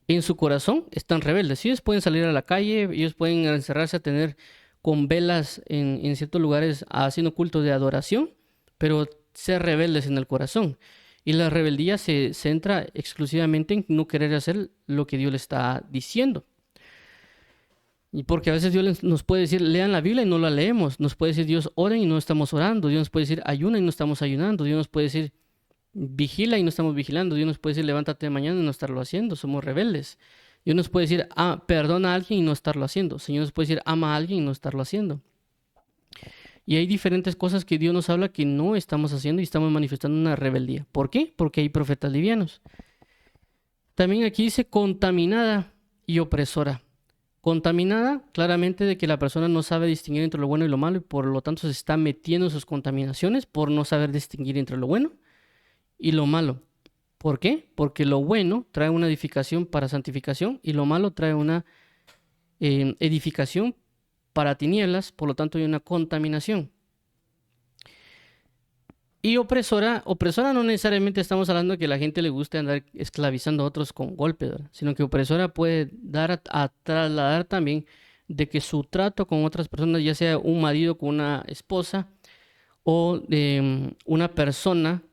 en su corazón están rebeldes. Ellos pueden salir a la calle, ellos pueden encerrarse a tener con velas en ciertos lugares haciendo cultos de adoración, pero ser rebeldes en el corazón. Y la rebeldía se centra exclusivamente en no querer hacer lo que Dios le está diciendo. Y porque a veces Dios nos puede decir, lean la Biblia y no la leemos. Nos puede decir, Dios, oren y no estamos orando. Dios nos puede decir, ayuna y no estamos ayunando. Dios nos puede decir, vigila y no estamos vigilando. Dios nos puede decir, levántate mañana y no estarlo haciendo. Somos rebeldes. Dios nos puede decir, perdona a alguien y no estarlo haciendo. El Señor nos puede decir, ama a alguien y no estarlo haciendo. Y hay diferentes cosas que Dios nos habla que no estamos haciendo y estamos manifestando una rebeldía. ¿Por qué? Porque hay profetas livianos. También aquí dice contaminada y opresora. Contaminada, claramente de que la persona no sabe distinguir entre lo bueno y lo malo y por lo tanto se está metiendo en sus contaminaciones por no saber distinguir entre lo bueno y lo malo. ¿Por qué? Porque lo bueno trae una edificación para santificación y lo malo trae una edificación para tinieblas, por lo tanto hay una contaminación. Y opresora no necesariamente estamos hablando de que a la gente le guste andar esclavizando a otros con golpes, ¿verdad? Sino que opresora puede dar a trasladar también de que su trato con otras personas, ya sea un marido con una esposa o de una persona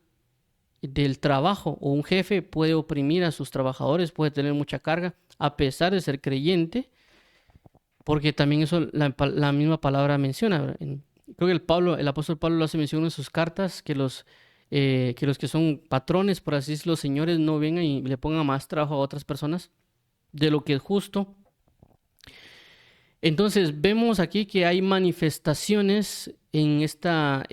del trabajo o un jefe puede oprimir a sus trabajadores, puede tener mucha carga, a pesar de ser creyente, porque también eso la misma palabra menciona, ¿verdad? Creo que el apóstol Pablo lo hace mención en sus cartas, que los que son patrones, por así decirlo, señores, no vengan y le pongan más trabajo a otras personas de lo que es justo. Entonces vemos aquí que hay manifestaciones en esta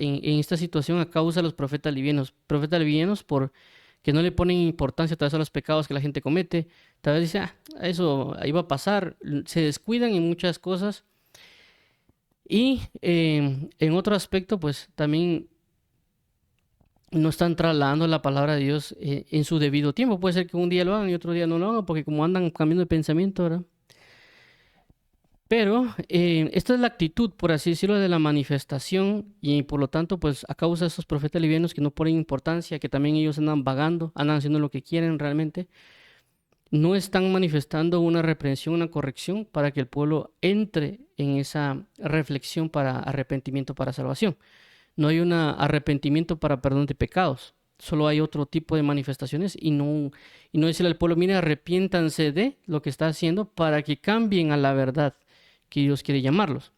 situación a causa de los profetas livianos. Profetas livianos por que no le ponen importancia tal vez a los pecados que la gente comete. Tal vez dice, eso ahí va a pasar. Se descuidan en muchas cosas. Y en otro aspecto, pues también no están trasladando la palabra de Dios en su debido tiempo. Puede ser que un día lo hagan y otro día no lo hagan, porque como andan cambiando de pensamiento, ¿verdad? Pero esta es la actitud, por así decirlo, de la manifestación y por lo tanto, pues a causa de estos profetas livianos que no ponen importancia, que también ellos andan vagando, andan haciendo lo que quieren realmente, no están manifestando una reprensión, una corrección para que el pueblo entre en esa reflexión para arrepentimiento, para salvación. No hay un arrepentimiento para perdón de pecados. Solo hay otro tipo de manifestaciones y no decirle al pueblo, mire, arrepiéntanse de lo que está haciendo para que cambien a la verdad que Dios quiere llamarlos.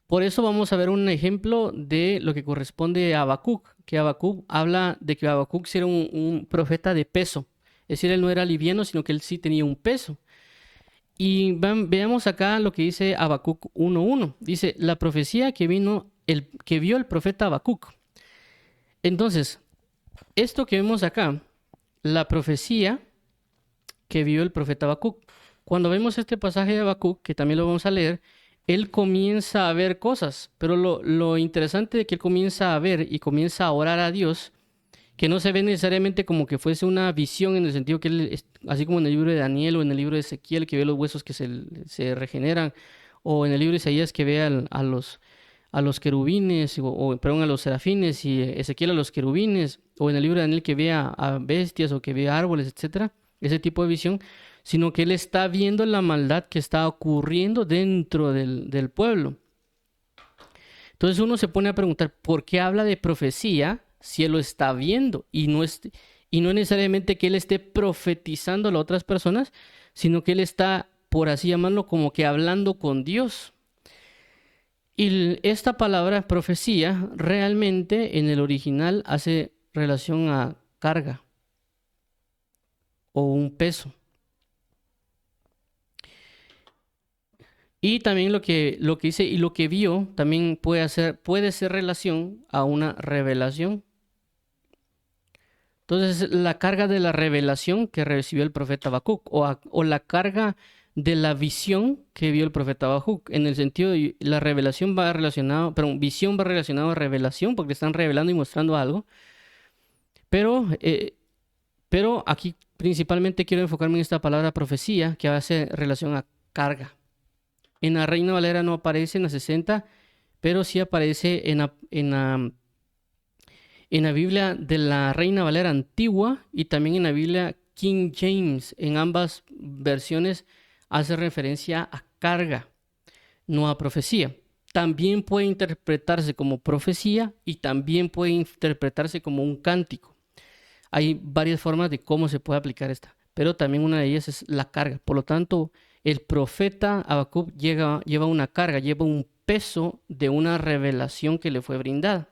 Por eso vamos a ver un ejemplo de lo que corresponde a Habacuc, que Habacuc habla de que Habacuc era un profeta de peso. Es decir, él no era liviano, sino que él sí tenía un peso. Y veamos acá lo que dice Habacuc 1:1. Dice, la profecía que vio el profeta Habacuc. Entonces, esto que vemos acá, la profecía que vio el profeta Habacuc. Cuando vemos este pasaje de Habacuc, que también lo vamos a leer, él comienza a ver cosas, pero lo interesante de que él comienza a ver y comienza a orar a Dios, que no se ve necesariamente como que fuese una visión en el sentido que él, así como en el libro de Daniel o en el libro de Ezequiel, que ve los huesos que se regeneran, o en el libro de Isaías que ve a los querubines, perdón, a los serafines, y Ezequiel a los querubines, o en el libro de Daniel que ve a bestias o que ve árboles, etcétera, ese tipo de visión, sino que él está viendo la maldad que está ocurriendo dentro del pueblo. Entonces uno se pone a preguntar, ¿por qué habla de profecía si él lo está viendo? Y no necesariamente que él esté profetizando a otras personas, sino que él está, por así llamarlo, como que hablando con Dios. Y esta palabra profecía realmente en el original hace relación a carga o un peso. Y también lo que dice y lo que vio también puede ser relación a una revelación. Entonces, la carga de la revelación que recibió el profeta Habacuc o la carga de la visión que vio el profeta Habacuc, en el sentido de la revelación va relacionado, pero visión va relacionado a revelación porque están revelando y mostrando algo. Pero aquí principalmente quiero enfocarme en esta palabra profecía que hace relación a carga. En la Reina Valera no aparece en la 60, pero sí aparece en la Biblia de la Reina Valera antigua y también en la Biblia King James. En ambas versiones hace referencia a carga, no a profecía. También puede interpretarse como profecía y también puede interpretarse como un cántico. Hay varias formas de cómo se puede aplicar esta, pero también una de ellas es la carga. Por lo tanto, el profeta Habacuc lleva una carga, lleva un peso de una revelación que le fue brindada.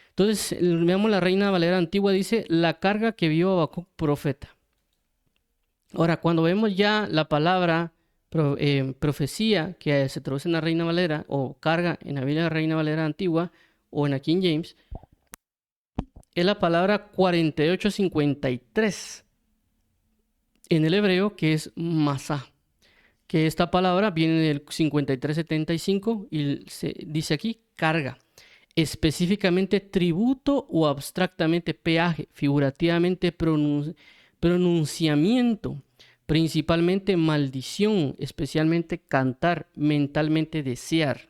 Entonces, veamos la Reina Valera antigua, dice, la carga que vio Habacuc profeta. Ahora, cuando vemos ya la palabra profecía que se traduce en la Reina Valera o carga en la Biblia de la Reina Valera antigua o en la King James, es la palabra 4853 en el hebreo, que es masá. Que esta palabra viene del 5375 y se dice aquí carga. específicamente tributo o abstractamente peaje, figurativamente pronunciamiento, principalmente maldición, especialmente cantar, mentalmente desear.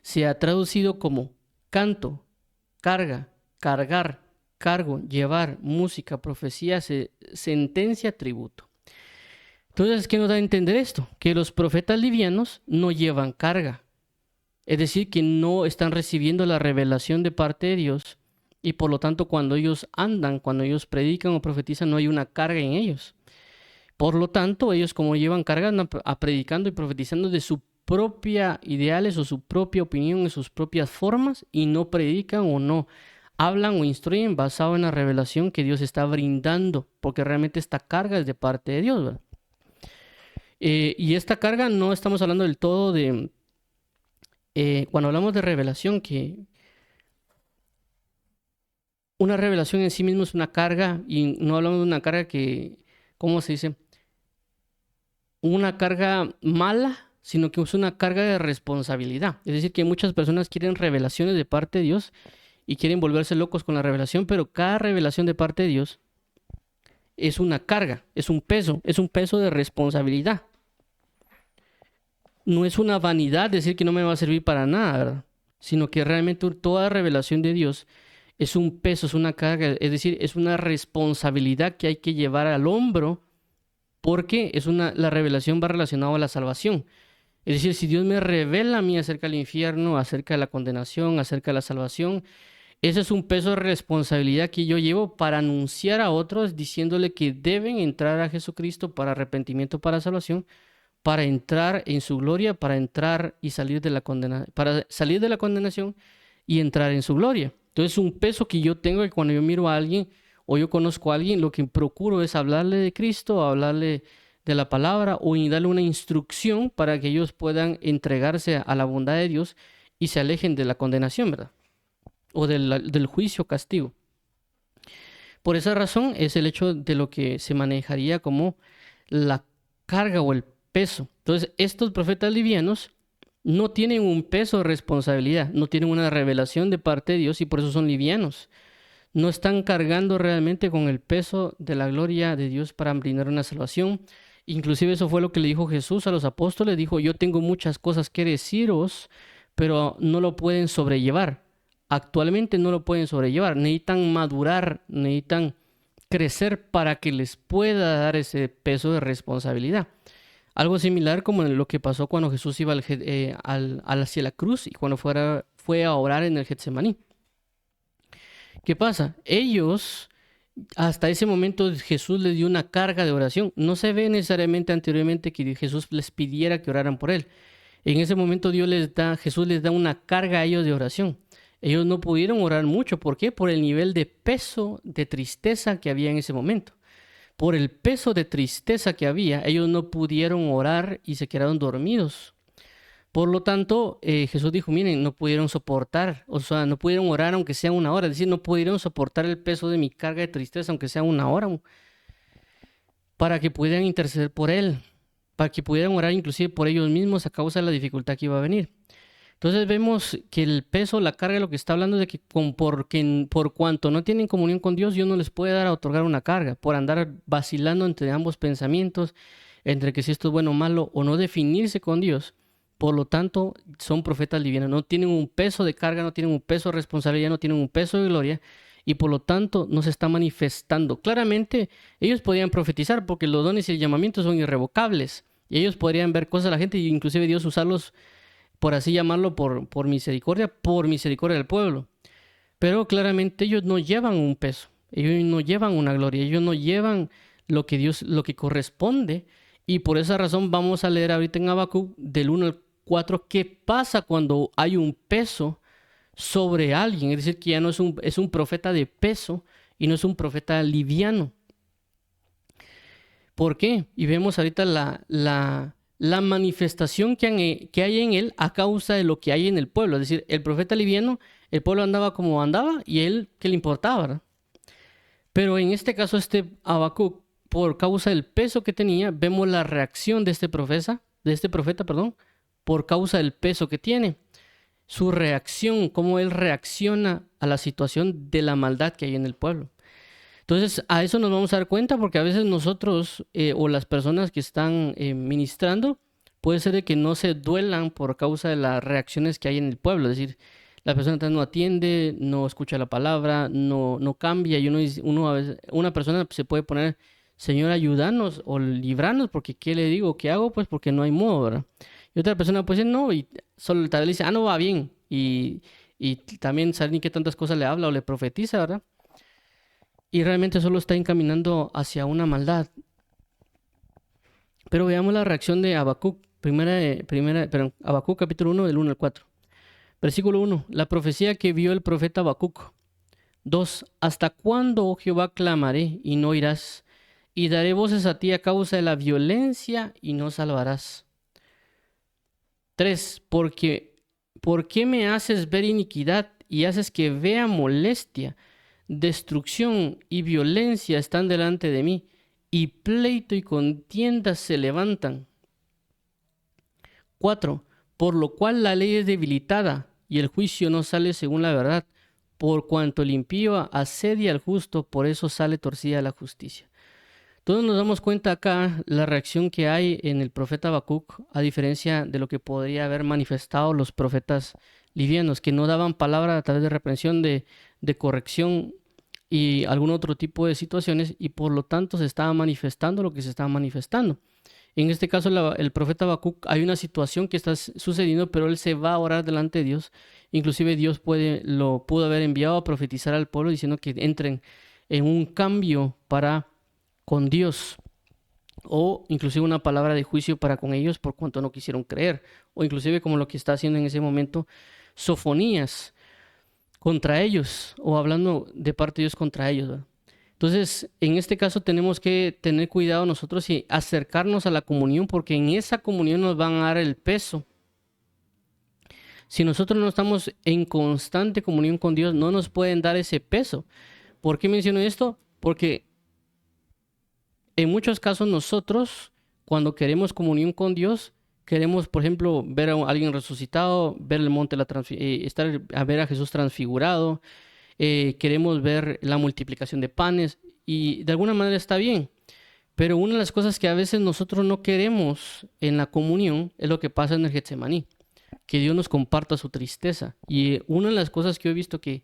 Se ha traducido como canto, carga, cargar, cargo, llevar, música, profecía, sentencia, tributo. Entonces, ¿qué nos da a entender esto? Que los profetas livianos no llevan carga. Es decir, que no están recibiendo la revelación de parte de Dios y por lo tanto cuando ellos andan, cuando ellos predican o profetizan, no hay una carga en ellos. Por lo tanto, ellos como llevan carga, andan predicando y profetizando de sus propios ideales o su propia opinión, en sus propias formas y no predican o no hablan o instruyen basado en la revelación que Dios está brindando, porque realmente esta carga es de parte de Dios, ¿verdad? Y esta carga no estamos hablando del todo de... cuando hablamos de revelación, que una revelación en sí mismo es una carga y no hablamos de una carga que, ¿cómo se dice? Una carga mala, sino que es una carga de responsabilidad. Es decir, que muchas personas quieren revelaciones de parte de Dios y quieren volverse locos con la revelación, pero cada revelación de parte de Dios es una carga, es un peso de responsabilidad. No es una vanidad decir que no me va a servir para nada, ¿verdad? Sino que realmente toda revelación de Dios es un peso, es una carga, es decir, es una responsabilidad que hay que llevar al hombro porque la revelación va relacionada a la salvación. Es decir, si Dios me revela a mí acerca del infierno, acerca de la condenación, acerca de la salvación, ese es un peso de responsabilidad que yo llevo para anunciar a otros diciéndole que deben entrar a Jesucristo para arrepentimiento, para salvación, para entrar en su gloria, para entrar y salir de la para salir de la condenación y entrar en su gloria. Entonces, un peso que yo tengo que cuando yo miro a alguien o yo conozco a alguien, lo que procuro es hablarle de Cristo, hablarle de la palabra o darle una instrucción para que ellos puedan entregarse a la bondad de Dios y se alejen de la condenación, ¿verdad? O del juicio, castigo. Por esa razón es el hecho de lo que se manejaría como la carga o el peso. Entonces, estos profetas livianos no tienen un peso de responsabilidad, no tienen una revelación de parte de Dios y por eso son livianos. No están cargando realmente con el peso de la gloria de Dios para brindar una salvación. Inclusive eso fue lo que le dijo Jesús a los apóstoles. Dijo, yo tengo muchas cosas que deciros, pero no lo pueden sobrellevar. Actualmente no lo pueden sobrellevar. Necesitan madurar, necesitan crecer para que les pueda dar ese peso de responsabilidad. Algo similar como en lo que pasó cuando Jesús iba hacia la cruz y cuando fue a orar en el Getsemaní. ¿Qué pasa? Ellos, hasta ese momento Jesús les dio una carga de oración. No se ve necesariamente anteriormente que Jesús les pidiera que oraran por él. En ese momento Jesús les da una carga a ellos de oración. Ellos no pudieron orar mucho. ¿Por qué? Por el nivel de peso, de tristeza que había en ese momento. Por el peso de tristeza que había, ellos no pudieron orar y se quedaron dormidos. Por lo tanto, Jesús dijo, miren, no pudieron soportar, o sea, no pudieron orar aunque sea una hora, es decir, no pudieron soportar el peso de mi carga de tristeza aunque sea una hora, para que pudieran interceder por él, para que pudieran orar inclusive por ellos mismos a causa de la dificultad que iba a venir. Entonces vemos que el peso, la carga, lo que está hablando es de que por cuanto no tienen comunión con Dios, Dios no les puede dar a otorgar una carga, por andar vacilando entre ambos pensamientos, entre que si esto es bueno o malo, o no definirse con Dios. Por lo tanto, son profetas livianos, no tienen un peso de carga, no tienen un peso de responsabilidad, no tienen un peso de gloria, y por lo tanto no se está manifestando. Claramente, ellos podrían profetizar porque los dones y el llamamiento son irrevocables, y ellos podrían ver cosas a la gente, y inclusive Dios usarlos, por así llamarlo, por misericordia del pueblo. Pero claramente ellos no llevan un peso, ellos no llevan una gloria, ellos no llevan lo que corresponde, y por esa razón vamos a leer ahorita en Habacuc del 1 al 4 qué pasa cuando hay un peso sobre alguien, es decir, que ya no es un profeta de peso y no es un profeta liviano. ¿Por qué? Y vemos ahorita la manifestación que hay en él a causa de lo que hay en el pueblo. Es decir, el profeta liviano, el pueblo andaba como andaba y él, ¿qué le importaba, verdad? Pero en este caso, Habacuc, por causa del peso que tenía, vemos la reacción de este profeta, por causa del peso que tiene. su reacción, cómo él reacciona a la situación de la maldad que hay en el pueblo. Entonces, a eso nos vamos a dar cuenta porque a veces nosotros o las personas que están ministrando, puede ser de que no se duelan por causa de las reacciones que hay en el pueblo. Es decir, la persona no atiende, no escucha la palabra, no cambia. Y uno a veces, una persona se puede poner, Señor, ayúdanos o libranos, porque ¿qué le digo? ¿Qué hago? Pues porque no hay modo, ¿verdad? Y otra persona puede decir, no, y solo tal vez le dice, no va bien. Y también sabe ni qué tantas cosas le habla o le profetiza, ¿verdad? Y realmente solo está encaminando hacia una maldad. Pero veamos la reacción de Habacuc, Habacuc capítulo 1, del 1 al 4. Versículo 1, la profecía que vio el profeta Habacuc. 2, ¿hasta cuándo, oh Jehová, clamaré y no oirás? Y daré voces a ti a causa de la violencia y no salvarás. 3, ¿por qué me haces ver iniquidad y haces que vea molestia? Destrucción y violencia están delante de mí, y pleito y contienda se levantan. 4. Por lo cual la ley es debilitada, y el juicio no sale según la verdad. Por cuanto el impío asedia al justo, por eso sale torcida la justicia. Entonces nos damos cuenta acá la reacción que hay en el profeta Habacuc, a diferencia de lo que podría haber manifestado los profetas livianos, que no daban palabra a través de reprensión, de corrección y algún otro tipo de situaciones, y por lo tanto se estaba manifestando lo que se estaba manifestando. En este caso, el profeta Habacuc, hay una situación que está sucediendo, pero él se va a orar delante de Dios. Inclusive Dios lo pudo haber enviado a profetizar al pueblo diciendo que entren en un cambio para con Dios, o inclusive una palabra de juicio para con ellos por cuanto no quisieron creer, o inclusive como lo que está haciendo en ese momento Sofonías contra ellos, o hablando de parte de Dios contra ellos, ¿verdad? Entonces, en este caso tenemos que tener cuidado nosotros y acercarnos a la comunión, porque en esa comunión nos van a dar el peso. Si nosotros no estamos en constante comunión con Dios, no nos pueden dar ese peso. ¿Por qué menciono esto? Porque en muchos casos nosotros, cuando queremos con Dios, queremos, por ejemplo, ver a alguien resucitado, ver el monte, ver a Jesús transfigurado, queremos ver la multiplicación de panes y de alguna manera está bien. Pero una de las cosas que a veces nosotros no queremos en la comunión es lo que pasa en el Getsemaní, que Dios nos comparta su tristeza. Y una de las cosas que he visto que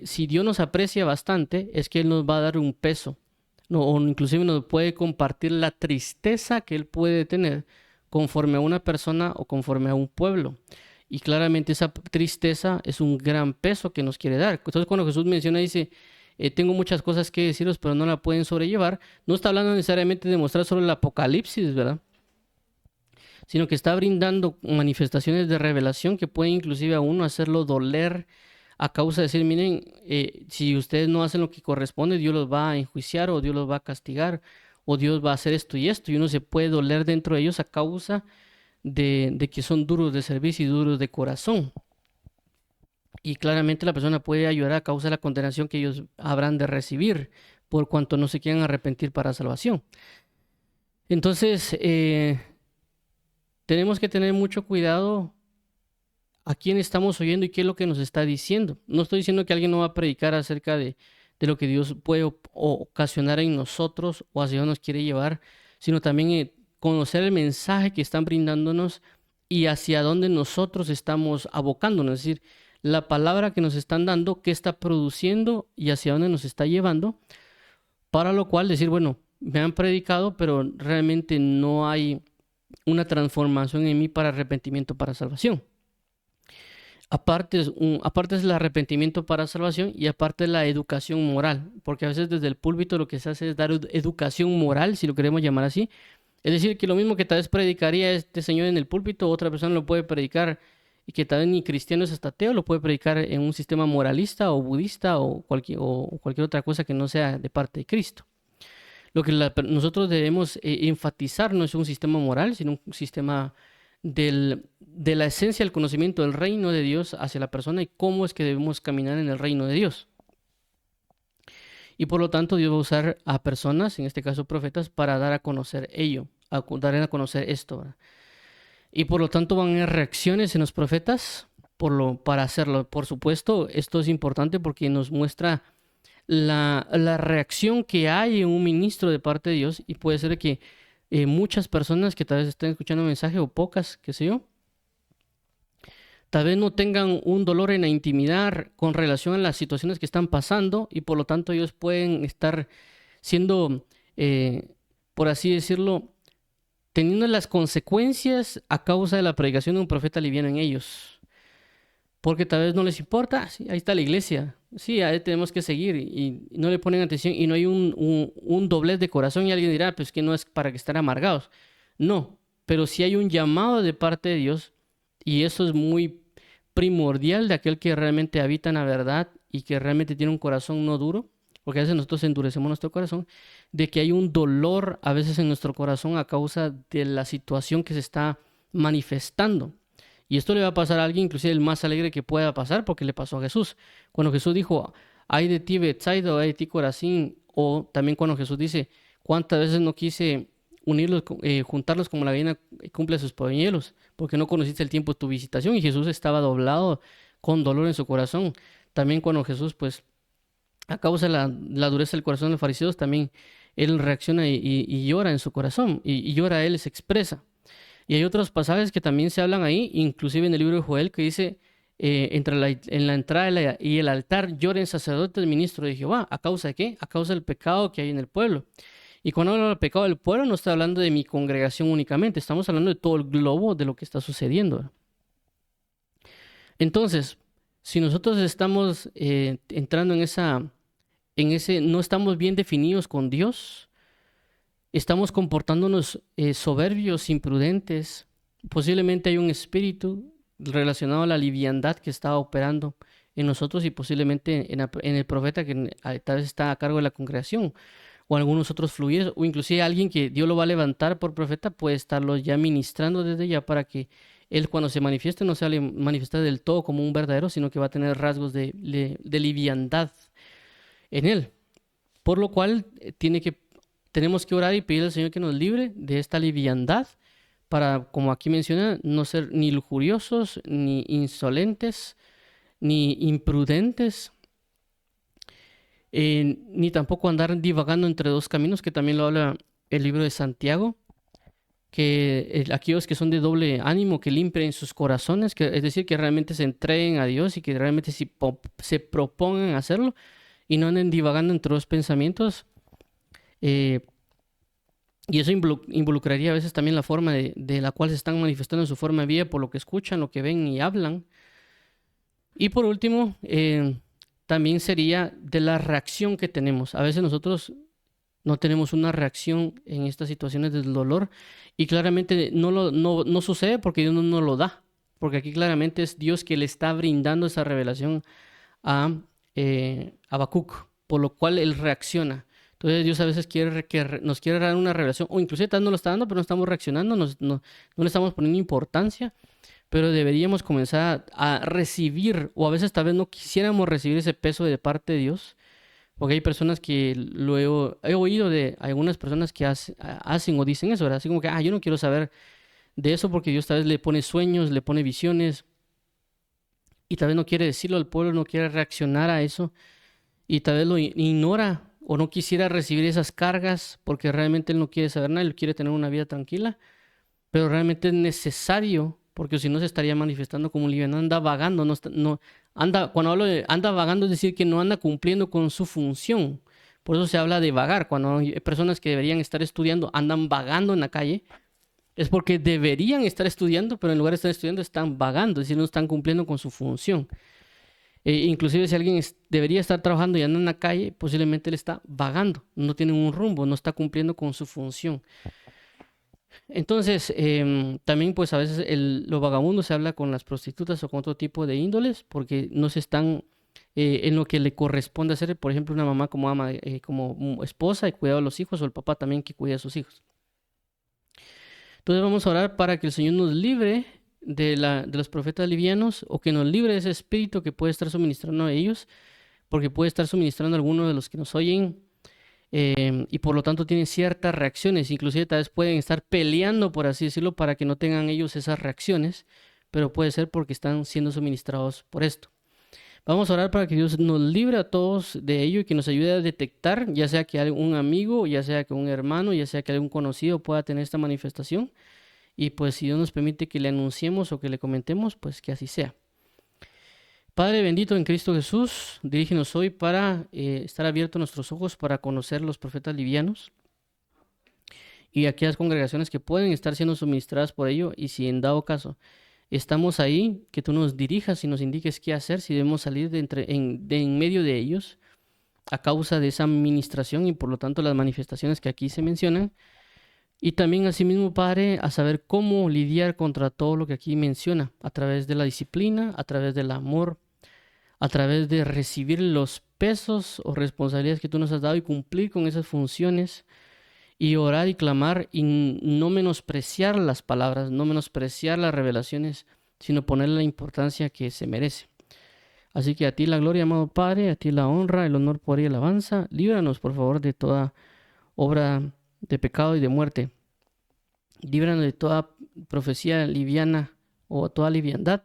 si Dios nos aprecia bastante es que Él nos va a dar un peso, no, o inclusive nos puede compartir la tristeza que Él puede tener conforme a una persona o conforme a un pueblo. Y claramente esa tristeza es un gran peso que nos quiere dar. Entonces cuando Jesús menciona, dice, tengo muchas cosas que deciros, pero no la pueden sobrellevar, no está hablando necesariamente de mostrar solo el apocalipsis, ¿verdad? Sino que está brindando manifestaciones de revelación que pueden inclusive a uno hacerlo doler a causa de decir, miren, si ustedes no hacen lo que corresponde, Dios los va a enjuiciar o Dios los va a castigar o Dios va a hacer esto, y uno se puede doler dentro de ellos a causa de que son duros de servicio y duros de corazón. Y claramente la persona puede llorar a causa de la condenación que ellos habrán de recibir por cuanto no se quieran arrepentir para salvación. Entonces, tenemos que tener mucho cuidado a quién estamos oyendo y qué es lo que nos está diciendo. No estoy diciendo que alguien no va a predicar acerca de lo que Dios puede ocasionar en nosotros o hacia dónde nos quiere llevar, sino también conocer el mensaje que están brindándonos y hacia dónde nosotros estamos abocándonos. Es decir, la palabra que nos están dando, qué está produciendo y hacia dónde nos está llevando, para lo cual decir, bueno, me han predicado, pero realmente no hay una transformación en mí para arrepentimiento, para salvación. Aparte es el arrepentimiento para salvación y aparte la educación moral, porque a veces desde el púlpito lo que se hace es dar educación moral, si lo queremos llamar así. Es decir, que lo mismo que tal vez predicaría este señor en el púlpito, otra persona lo puede predicar, y que tal vez ni cristiano es hasta ateo, lo puede predicar en un sistema moralista o budista o cualquier otra cosa que no sea de parte de Cristo. Lo que nosotros debemos enfatizar no es un sistema moral, sino un sistema de la esencia del conocimiento del reino de Dios hacia la persona y cómo es que debemos caminar en el reino de Dios. Y por lo tanto Dios va a usar a personas, en este caso profetas, para dar a conocer ello, dar a conocer esto, ¿verdad? Y por lo tanto van a haber reacciones en los profetas para hacerlo. Por supuesto, esto es importante porque nos muestra la reacción que hay en un ministro de parte de Dios, y puede ser que muchas personas que tal vez estén escuchando un mensaje, o pocas, qué sé yo, tal vez no tengan un dolor en la intimidad con relación a las situaciones que están pasando, y por lo tanto ellos pueden estar siendo, por así decirlo, teniendo las consecuencias a causa de la predicación de un profeta liviano en ellos. Porque tal vez no les importa, sí, ahí está la iglesia, sí, ahí tenemos que seguir, y no le ponen atención, y no hay un doblez de corazón, y alguien dirá, pues que no es para que estén amargados. No, pero sí hay un llamado de parte de Dios, y eso es muy primordial de aquel que realmente habita en la verdad y que realmente tiene un corazón no duro, porque a veces nosotros endurecemos nuestro corazón, de que hay un dolor a veces en nuestro corazón a causa de la situación que se está manifestando. Y esto le va a pasar a alguien, inclusive el más alegre que pueda pasar, porque le pasó a Jesús. Cuando Jesús dijo, ay de ti Betsaida, o ay de ti Corazín, o también cuando Jesús dice, cuántas veces no quise unirlos, juntarlos como la gallina cumple sus polluelos, porque no conociste el tiempo de tu visitación, y Jesús estaba doblado con dolor en su corazón. También cuando Jesús, pues, a causa de la dureza del corazón de los fariseos, también él reacciona y llora en su corazón, y llora, él se expresa. Y hay otros pasajes que también se hablan ahí, inclusive en el libro de Joel, que dice, en la entrada y el altar lloren sacerdotes, ministros de Jehová. ¿A causa de qué? A causa del pecado que hay en el pueblo. Y cuando hablo del pecado del pueblo, no está hablando de mi congregación únicamente, estamos hablando de todo el globo de lo que está sucediendo. Entonces, si nosotros estamos entrando no estamos bien definidos con Dios, estamos comportándonos soberbios, imprudentes, posiblemente hay un espíritu relacionado a la liviandad que está operando en nosotros, y posiblemente en el profeta que tal vez está a cargo de la congregación, o algunos otros fluidos, o inclusive alguien que Dios lo va a levantar por profeta puede estarlo ya ministrando desde ya, para que él, cuando se manifieste, no se manifieste del todo como un verdadero, sino que va a tener rasgos de liviandad en él. Por lo cual tenemos que orar y pedir al Señor que nos libre de esta liviandad, para, como aquí menciona, no ser ni lujuriosos, ni insolentes, ni imprudentes, ni tampoco andar divagando entre dos caminos, que también lo habla el libro de Santiago, que aquellos que son de doble ánimo, que limpien sus corazones, es decir, que realmente se entreguen a Dios, y que realmente se propongan hacerlo, y no anden divagando entre dos pensamientos. Y eso involucraría a veces también la forma de la cual se están manifestando en su forma de vida, por lo que escuchan, lo que ven y hablan. Y por último, también sería de la reacción que tenemos. A veces nosotros no tenemos una reacción en estas situaciones del dolor, y claramente no sucede porque Dios no nos lo da, porque aquí claramente es Dios que le está brindando esa revelación a Habacuc, por lo cual él reacciona. Entonces Dios a veces nos quiere dar una revelación, o inclusive tal no lo está dando, pero no estamos reaccionando, no le estamos poniendo importancia, pero deberíamos comenzar a recibir, o a veces tal vez no quisiéramos recibir ese peso de parte de Dios, porque hay personas que he oído de algunas personas que hacen o dicen eso, ¿verdad? Así como que, yo no quiero saber de eso, porque Dios tal vez le pone sueños, le pone visiones, y tal vez no quiere decirlo al pueblo, no quiere reaccionar a eso, y tal vez lo ignora, o no quisiera recibir esas cargas, porque realmente él no quiere saber nada, él quiere tener una vida tranquila, pero realmente es necesario, porque si no se estaría manifestando como un liviano, anda vagando, cuando hablo de anda vagando, es decir, que no anda cumpliendo con su función. Por eso se habla de vagar. Cuando hay personas que deberían estar estudiando andan vagando en la calle, es porque deberían estar estudiando, pero en lugar de estar estudiando están vagando, es decir, no están cumpliendo con su función. Inclusive si alguien debería estar trabajando y anda en la calle, posiblemente él está vagando, no tiene un rumbo, no está cumpliendo con su función. Entonces, también pues a veces los vagabundos se habla con las prostitutas o con otro tipo de índoles, porque no se están en lo que le corresponde hacer, por ejemplo, una mamá como ama, como esposa, y cuidado de los hijos, o el papá también que cuida a sus hijos. Entonces vamos a orar para que el Señor nos libre de los profetas livianos, o que nos libre de ese espíritu que puede estar suministrando a ellos, porque puede estar suministrando a algunos de los que nos oyen, y por lo tanto tienen ciertas reacciones, inclusive tal vez pueden estar peleando, por así decirlo, para que no tengan ellos esas reacciones, pero puede ser porque están siendo suministrados por esto. Vamos a orar para que Dios nos libre a todos de ello y que nos ayude a detectar, ya sea que algún amigo, ya sea que un hermano, ya sea que algún conocido pueda tener esta manifestación. Y pues si Dios nos permite que le anunciemos o que le comentemos, pues que así sea. Padre bendito en Cristo Jesús, dirígenos hoy para estar abiertos nuestros ojos para conocer los profetas livianos y aquellas congregaciones que pueden estar siendo suministradas por ello, y si en dado caso estamos ahí, que tú nos dirijas y nos indiques qué hacer, si debemos salir de en medio de ellos a causa de esa administración y por lo tanto las manifestaciones que aquí se mencionan. Y también asimismo, Padre, a saber cómo lidiar contra todo lo que aquí menciona, a través de la disciplina, a través del amor, a través de recibir los pesos o responsabilidades que tú nos has dado y cumplir con esas funciones, y orar y clamar y no menospreciar las palabras, no menospreciar las revelaciones, sino ponerle la importancia que se merece. Así que a ti la gloria, amado Padre, a ti la honra, el honor, poder y alabanza. Líbranos, por favor, de toda obra de pecado y de muerte. Líbranos de toda profecía liviana o toda liviandad.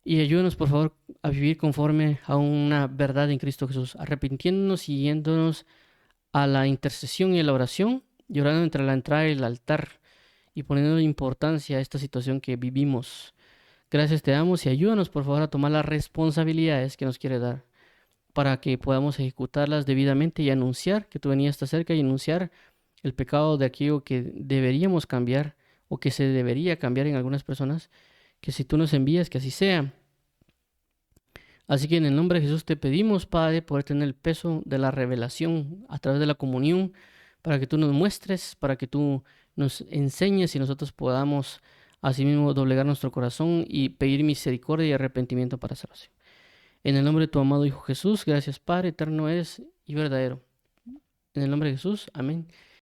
Y ayúdanos, por favor, a vivir conforme a una verdad en Cristo Jesús, arrepintiéndonos y yéndonos a la intercesión y a la oración, llorando entre la entrada y el altar y poniendo importancia a esta situación que vivimos. Gracias te damos y ayúdanos, por favor, a tomar las responsabilidades que nos quiere dar para que podamos ejecutarlas debidamente y anunciar que tu venida está cerca, y anunciar el pecado de aquello que deberíamos cambiar o que se debería cambiar en algunas personas, que si tú nos envías, que así sea. Así que en el nombre de Jesús te pedimos, Padre, poder tener el peso de la revelación a través de la comunión, para que tú nos muestres, para que tú nos enseñes y nosotros podamos asimismo doblegar nuestro corazón y pedir misericordia y arrepentimiento para salvación. En el nombre de tu amado Hijo Jesús, gracias Padre, eterno eres y verdadero. En el nombre de Jesús, amén.